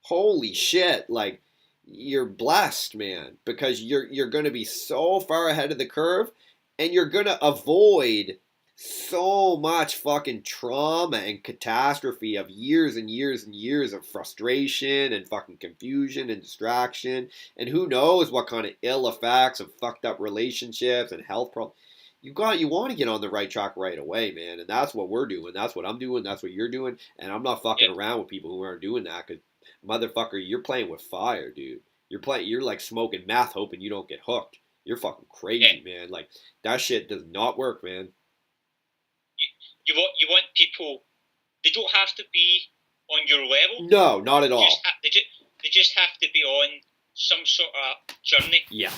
holy shit, like, you're blessed, man, because you're going to be so far ahead of the curve and you're going to avoid so much fucking trauma and catastrophe of years and years and years of frustration and fucking confusion and distraction and who knows what kind of ill effects of fucked up relationships and health problems. You want to get on the right track right away, man, and that's what we're doing. That's what I'm doing. That's what you're doing, and I'm not fucking around with people who aren't doing that because, motherfucker, you're playing with fire, dude. You're like smoking meth hoping you don't get hooked. You're fucking crazy, man. Like, that shit does not work, man. You want people, they don't have to be on your level. No, not at all. They just have to be on some sort of journey. Yeah.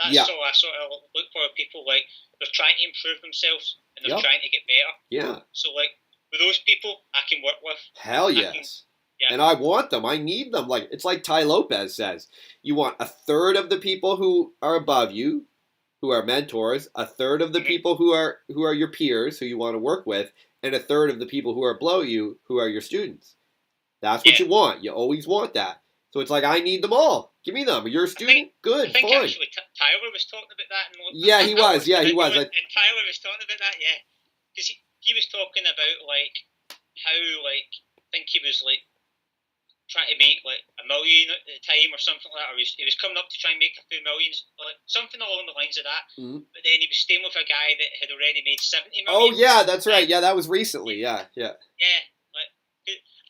That's all I sort of look for people. Like, they're trying to improve themselves and they're trying to get better. Yeah. So, like, with those people, I can work with. Hell yes. And I want them. I need them. Like, it's like Ty Lopez says. You want a third of the people who are above you, who are mentors, a third of the people who are your peers, who you want to work with, and a third of the people who are below you, who are your students. That's what you want. You always want that. So it's like, I need them all. Give me them. You're a student? Good, I think fine. actually Tyler was talking about that. Yeah, he was. Yeah, he was. And Tyler was talking about that, yeah. Because he was talking about, like, how, like, I think he was, like, trying to make like $1 million at the time or something like that, or he was coming up to try and make a few millions, like something along the lines of that. Mm-hmm. But then he was staying with a guy that had already made 70 million. Oh yeah, that's right. Yeah, that was recently. Yeah. Yeah, like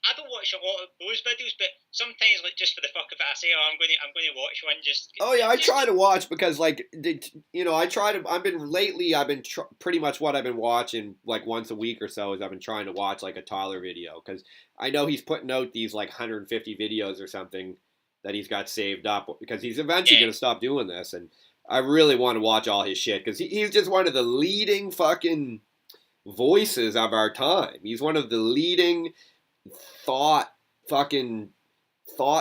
I don't watch a lot of those videos, but sometimes, like just for the fuck of it, I say, "Oh, I'm going to watch one." Just oh yeah, I try to watch because like I've been pretty much what I've been watching like once a week or so is I've been trying to watch like a Tyler video because I know he's putting out these like 150 videos or something that he's got saved up because he's eventually going to stop doing this, and I really want to watch all his shit because he's just one of the leading fucking voices of our time. He's one of the leading thought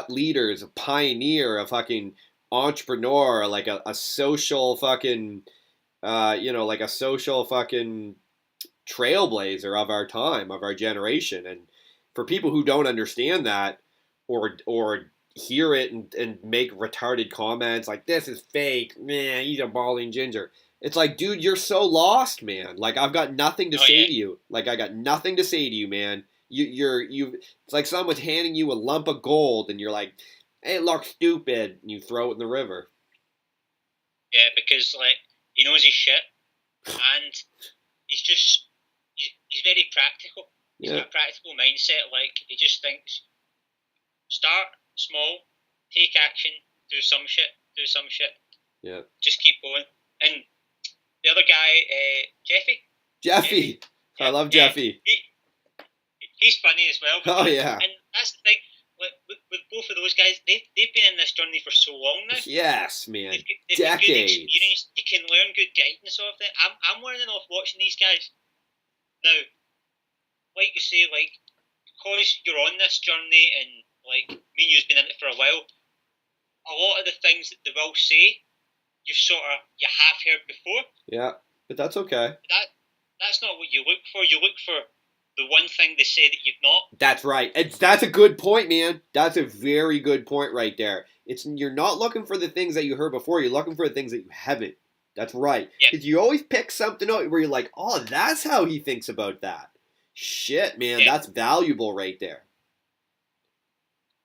leaders, a pioneer, a fucking entrepreneur, like a social fucking like a social fucking trailblazer of our time, of our generation. And for people who don't understand that or hear it and make retarded comments like this is fake, man, he's a balding ginger. It's like, dude, you're so lost, man. Like, I've got nothing to say to you. Like, I got nothing to say to you, man. It's like someone's handing you a lump of gold, and you're like, "Hey, it looks stupid," and you throw it in the river. Yeah, because like he knows his shit, and he's very practical. He's got a practical mindset. Like he just thinks, start small, take action, do some shit. Yeah. Just keep going. And the other guy, Jeffy. I love Jeffy. He's funny as well. Oh yeah. And that's the thing. With both of those guys, they've been in this journey for so long now. Yes, man. They've decades. Good experience. You can learn good guidance off them. I'm learning off watching these guys. Now, like you say, like because you're on this journey and like me and you've been in it for a while, a lot of the things that they will say, you have heard before. Yeah, but that's okay. That's not what you look for. You look for the one thing they say that you've not. That's right. That's a good point, man. That's a very good point right there. You're not looking for the things that you heard before. You're looking for the things that you haven't. That's right. Because you always pick something out where you're like, oh, that's how he thinks about that. Shit, man, that's valuable right there.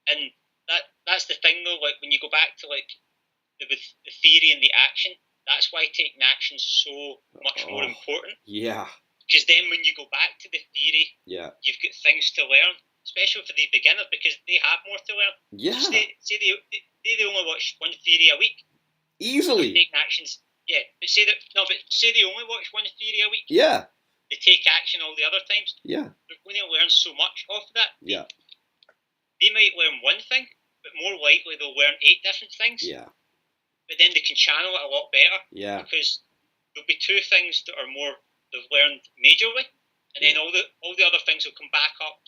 And that's the thing, though. Like when you go back to like the theory and the action, that's why taking action is so much more important. Yeah. Because then when you go back to the theory, you've got things to learn, especially for the beginner, because they have more to learn. Yeah. So say they only watch one theory a week. Easily. Taking actions. Yeah, but say they only watch one theory a week. Yeah. They take action all the other times. Yeah. They're going to learn so much off of that. Yeah. They might learn one thing, but more likely they'll learn 8 different things. Yeah. But then they can channel it a lot better. Yeah. Because there'll be 2 things that are more they've learned majorly, and then all the other things will come back up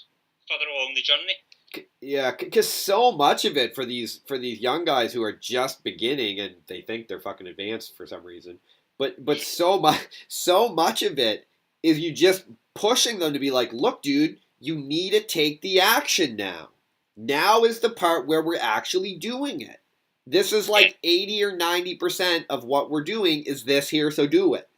further along the journey. Yeah, because so much of it for these young guys who are just beginning and they think they're fucking advanced for some reason, but so much of it is you just pushing them to be like, look, dude, you need to take the action now. Now is the part where we're actually doing it. This is like 80 or 90% of what we're doing is this here, so do it.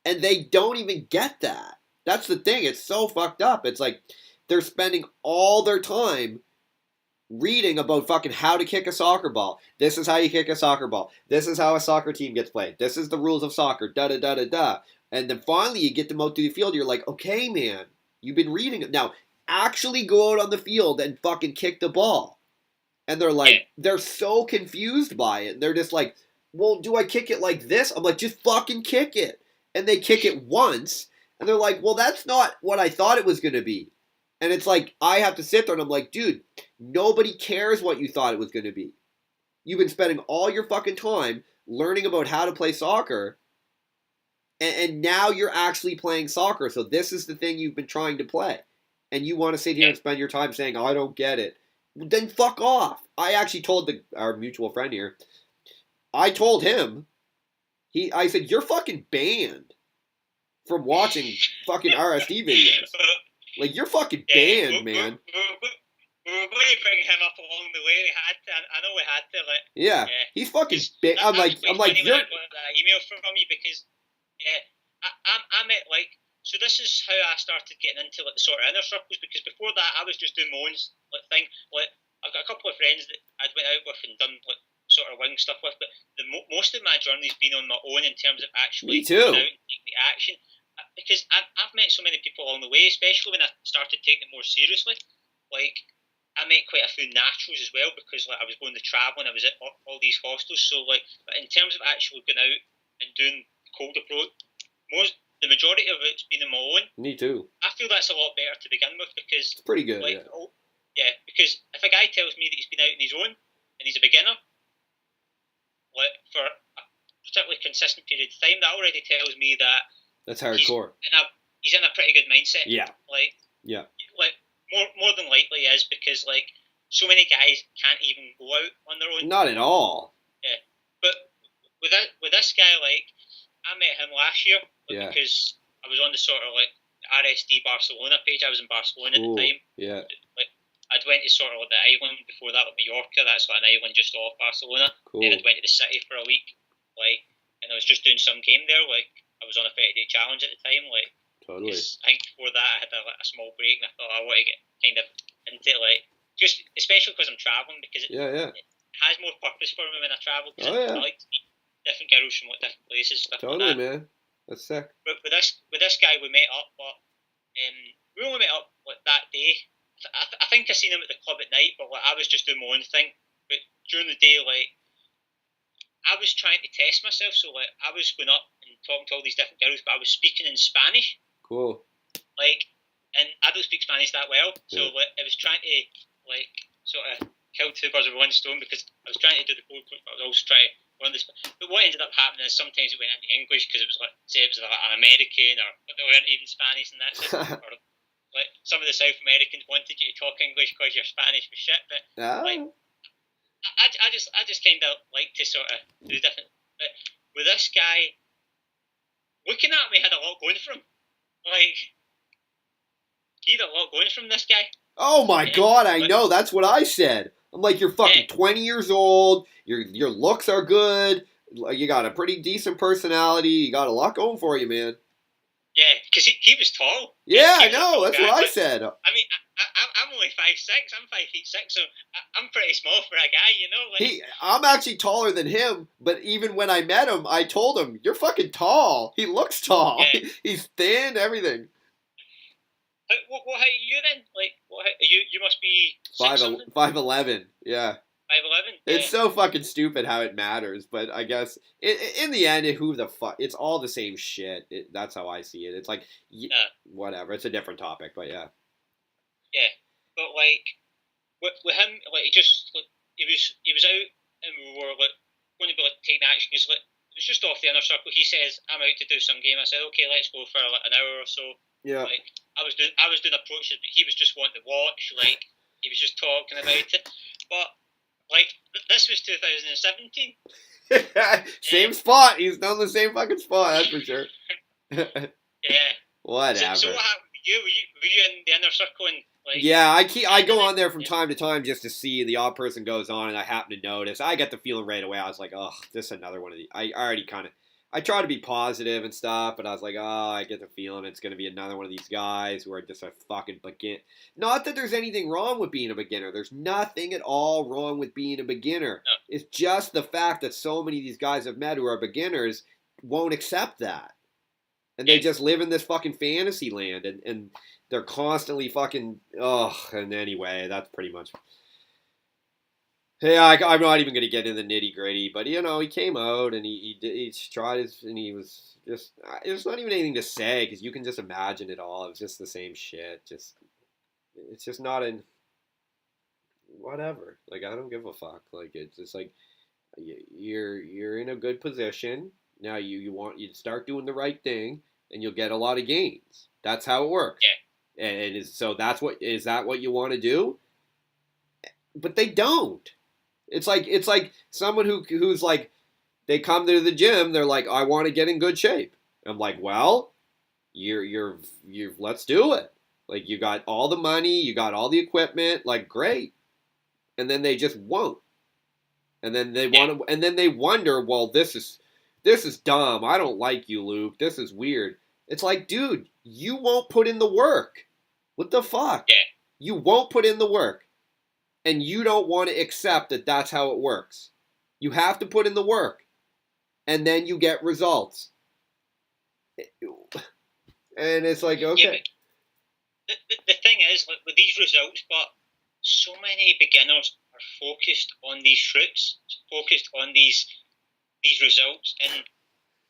And they don't even get that. That's the thing. It's so fucked up. It's like they're spending all their time reading about fucking how to kick a soccer ball. This is how you kick a soccer ball. This is how a soccer team gets played. This is the rules of soccer. Da-da-da-da-da. And then finally you get them out to the field. You're like, okay, man, you've been reading it. Now, actually go out on the field and fucking kick the ball. And they're like, they're so confused by it. They're just like, well, do I kick it like this? I'm like, just fucking kick it. And they kick it once, and they're like, well, that's not what I thought it was going to be. And it's like, I have to sit there, and I'm like, dude, nobody cares what you thought it was going to be. You've been spending all your fucking time learning about how to play soccer, and now you're actually playing soccer, so this is the thing you've been trying to play. And you want to sit here and spend your time saying, I don't get it. Then fuck off. I actually told our mutual friend here, I told him, I said, you're fucking banned from watching fucking RSD videos. Like, you're fucking banned, man. We were going to bring him up along the way. I know we had to. Like, yeah, he's fucking banned. I'm like, you're. I got that email from you because, I met like. So this is how I started getting into like the sort of inner circles, because before that I was just doing my own like thing. Like I've got a couple of friends that I'd went out with and done like sort of wing stuff with, but most of my journey's been on my own in terms of actually going out and taking the action. Because I've met so many people along the way, especially when I started taking it more seriously. Like, I met quite a few naturals as well because like I was going to travel and I was at all these hostels. So like, but in terms of actually going out and doing cold approach, the majority of it's been on my own. Me too. I feel that's a lot better to begin with because it's pretty good. Like, because if a guy tells me that he's been out on his own and he's a beginner, like for a particularly consistent period of time, that already tells me that that's hardcore. He's in a pretty good mindset. Yeah. Like more than likely is because like so many guys can't even go out on their own. Not at all. Yeah, but with this guy, like I met him last year because I was on the sort of like RSD Barcelona page. I was in Barcelona at the time. Yeah. Like I'd went to sort of like the island before that, like Mallorca. That's like an island just off Barcelona. Cool. Then I'd went to the city for a week, like, and I was just doing some game there. Like I was on a 30-day challenge at the time, like. Totally. I think before that I had a small break and I thought I want to get kind of into like just especially because I'm traveling because it has more purpose for me when I travel because I like to meet different girls from like different places, stuff totally, like that. Man, that's sick. But with this guy we met up, but we only met up like that day. I think I seen him at the club at night, but like I was just doing my own thing. But during the day, like I was trying to test myself, so like I was going up and talking to all these different girls, but I was speaking in Spanish. Cool. Like, and I don't speak Spanish that well, so like, I was trying to like sort of kill two birds with one stone because I was trying to do the cold, but I was also trying to run this. But what ended up happening is sometimes it went into English because it was like, say it was like an American or they weren't even Spanish and that's it. Or like some of the South Americans wanted you to talk English because your Spanish was shit, but like I just kind of like to sort of do different. But with this guy, looking at me had a lot going for him. Like, he had a lot going from this guy. Oh my god, I know. That's what I said. I'm like, you're fucking 20 years old. Your looks are good. You got a pretty decent personality. You got a lot going for you, man. Yeah, because he was tall. Yeah, I know. That's what I said. I mean, I'm only 5'6". I'm 5'6", so I'm pretty small for a guy, you know. Like, I'm actually taller than him, but even when I met him, I told him, "You're fucking tall." He looks tall. Yeah. He's thin, everything. What height are you then? Like, what height, you must be 5'11". Yeah. 5'11". It's so fucking stupid how it matters, but I guess in the end, who the fuck? It's all the same shit. That's how I see it. It's like whatever. It's a different topic, but yeah. Yeah, but like with him, like he was out and we were like going to be like taking action. He's like it was just off the inner circle. He says I'm out to do some game. I said okay, let's go for like an hour or so. Yeah. Like I was doing approaches, but he was just wanting to watch. Like he was just talking about it, but. Like, this was 2017. Same spot. He's done the same fucking spot, that's for sure. Yeah. Whatever. So what happened with you? Were you in the inner circle? And, like, yeah, I go on there from time to time just to see. The odd person goes on, and I happen to notice. I get the feeling right away. I was like, oh, this is another one of these. I already kind of... I try to be positive and stuff, but I was like, oh, I get the feeling it's going to be another one of these guys who are just a fucking beginner. Not that there's anything wrong with being a beginner. There's nothing at all wrong with being a beginner. No. It's just the fact that so many of these guys I've met who are beginners won't accept that. And they just live in this fucking fantasy land, and they're constantly fucking, and anyway, that's pretty much... Hey, I'm not even going to get into the nitty gritty, but you know, he came out and he tried his, and he was just, there's not even anything to say because you can just imagine it all. It was just the same shit. It's just not in, whatever. Like, I don't give a fuck. Like, it's just like, you're in a good position. Now you start doing the right thing and you'll get a lot of gains. That's how it works. Yeah. And is that what you want to do? But they don't. It's like someone who's like, they come to the gym, they're like, I want to get in good shape. I'm like, well, you're let's do it. Like, you got all the money, you got all the equipment, like, great. And then they just won't. And then they wonder, well, this is dumb. I don't like you, Luke. This is weird. It's like, dude, you won't put in the work. What the fuck? Yeah. You won't put in the work. and you don't want to accept that that's how it works. You have to put in the work, and then you get results. And it's like, okay. Yeah, the thing is, like, with these results, but so many beginners are focused on these fruits, focused on these results, and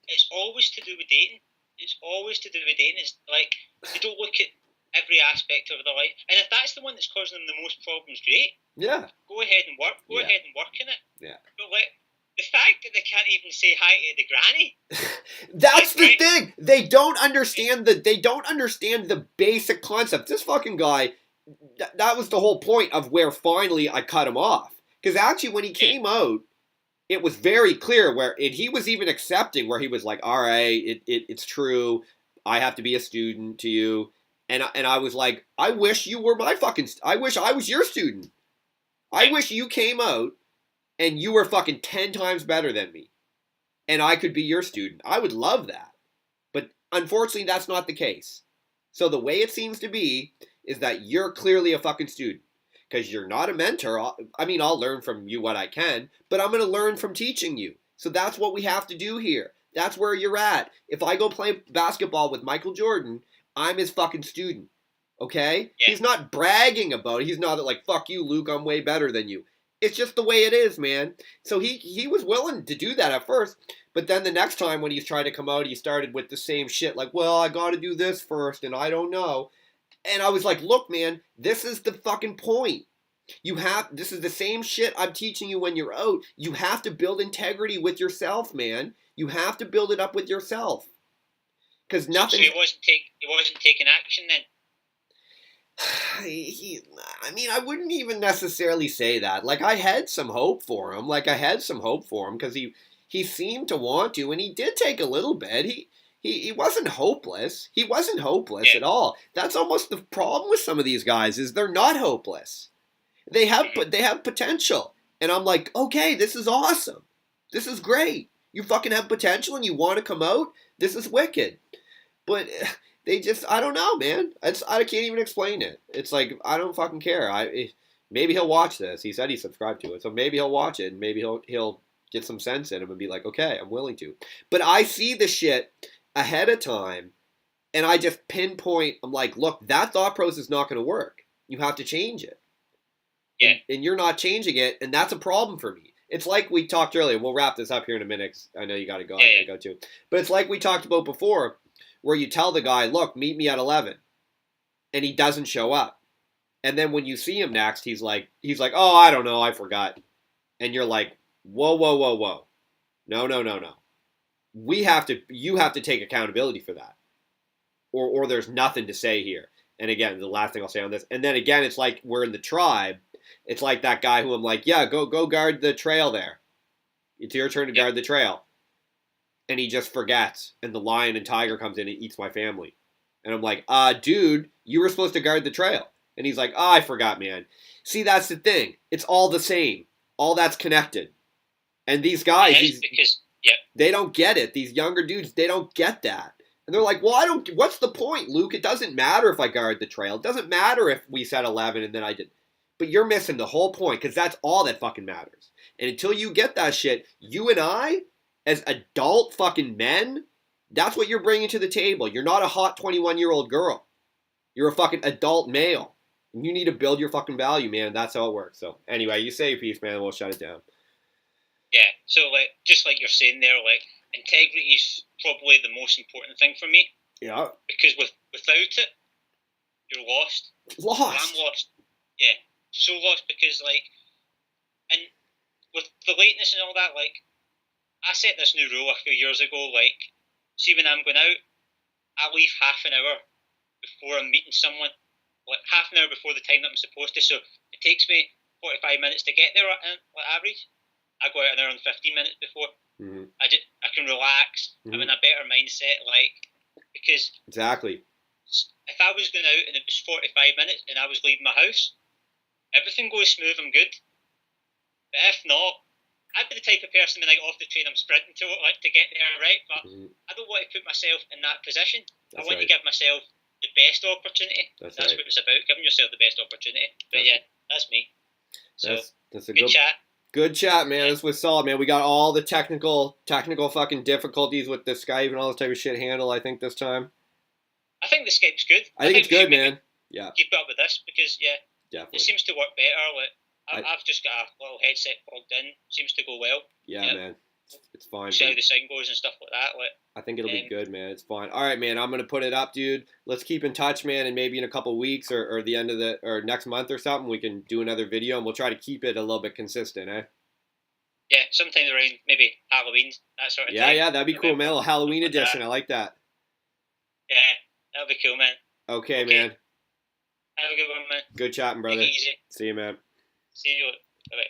it's always to do with dating. It's always to do with dating. It's like they don't look at every aspect of their life, and if that's the one that's causing them the most problems, great. Yeah. Go ahead and work. Go ahead and work in it. Yeah. But like the fact that they can't even say hi to the granny. That's the thing. They don't understand the basic concept. This fucking guy, that was the whole point of where finally I cut him off. Because actually, when he came out, it was very clear where he was even accepting, where he was like, all right, it's true. I have to be a student to you. And I was like, I wish you were I wish I was your student. I wish you came out and you were fucking 10 times better than me. And I could be your student. I would love that. But unfortunately, that's not the case. So the way it seems to be is that you're clearly a fucking student. Because you're not a mentor. I mean, I'll learn from you what I can, but I'm going to learn from teaching you. So that's what we have to do here. That's where you're at. If I go play basketball with Michael Jordan, I'm his fucking student. Okay? Yeah. He's not bragging about it. He's not like, fuck you, Luke, I'm way better than you. It's just the way it is, man. So he was willing to do that at first, but then the next time when he's trying to come out, he started with the same shit, like, well, I got to do this first, and I don't know. And I was like, look, man, this is the fucking point. This is the same shit I'm teaching you when you're out. You have to build integrity with yourself, man. You have to build it up with yourself. Because nothing. So he wasn't taking action then? I mean, I wouldn't even necessarily say that. Like, I had some hope for him. Because he seemed to want to, and he did take a little bit. He wasn't hopeless. He wasn't hopeless at all. That's almost the problem with some of these guys is they're not hopeless. They have potential. And I'm like, okay, this is awesome. This is great. You fucking have potential and you want to come out? This is wicked. But they just, I don't know, man. I can't even explain it. It's like, I don't fucking care. Maybe he'll watch this. He said he subscribed to it. So maybe he'll watch it and maybe he'll get some sense in him and be like, okay, I'm willing to. But I see the shit ahead of time, and I just pinpoint, I'm like, look, that thought process is not going to work. You have to change it. Yeah. And you're not changing it, and that's a problem for me. It's like we talked earlier. We'll wrap this up here in a minute. I know you got to go. I got to go too. But it's like we talked about before, where you tell the guy, look, meet me at 11, and he doesn't show up. And then when you see him next, he's like, oh, I don't know, I forgot. And you're like, whoa. No. You have to take accountability for that. Or there's nothing to say here. And again, the last thing I'll say on this. And then again, it's like we're in the tribe. It's like that guy who I'm like, yeah, go guard the trail there. It's your turn to guard the trail. And he just forgets. And the lion and tiger comes in and eats my family. And I'm like, dude, you were supposed to guard the trail. And he's like, I forgot, man. See, that's the thing. It's all the same. All that's connected. And these guys, they don't get it. These younger dudes, they don't get that. And they're like, well, what's the point, Luke? It doesn't matter if I guard the trail. It doesn't matter if we said 11 and then I did. But you're missing the whole point because that's all that fucking matters. And until you get that shit, you and I, as adult fucking men, that's what you're bringing to the table. You're not a hot 21-year-old girl. You're a fucking adult male. And you need to build your fucking value, man. That's how it works. So anyway, you say your piece, man, and we'll shut it down. Yeah, so like just like you're saying there, like integrity is probably the most important thing for me. Yeah. Because without it, you're lost. Lost. I'm lost. Yeah, so lost because like, and with the lateness and all that, like, I set this new rule a few years ago. Like, see when I'm going out, I leave half an hour before I'm meeting someone. Like half an hour before the time that I'm supposed to. So it takes me 45 minutes to get there on average. I go out an hour and 15 minutes before. Mm-hmm. I can relax. Mm-hmm. I'm in a better mindset, like, because exactly. If I was going out and it was 45 minutes and I was leaving my house, everything goes smooth, I'm good. But if not, I'd be the type of person when I get off the train, I'm sprinting to it, like, to get there, right? But I don't want to put myself in that position. I want to give myself the best opportunity. That's what it's about, giving yourself the best opportunity. But yeah, that's me. So that's a good chat. Good chat, man. This was solid, man. We got all the technical fucking difficulties with the Skype and all this type of shit handled, I think, this time. I think the Skype's good. I think it's good, man. Yeah. Keep up with this because, definitely. It seems to work better. I've just got a little headset plugged in. Seems to go well. Yeah, man. It's fine. See how the sound goes and stuff like that. I think it'll be good, man. It's fine. All right, man. I'm gonna put it up, dude. Let's keep in touch, man. And maybe in a couple weeks or the end of or next month or something, we can do another video, and we'll try to keep it a little bit consistent, eh? Yeah, sometime around maybe Halloween, that sort of time. Yeah, that'd be cool, man. A little Halloween edition. I like that. Yeah, that'd be cool, man. Okay, man. Have a good one, man. Good chatting, brother. Take it easy. See you, man. See you. Bye-bye.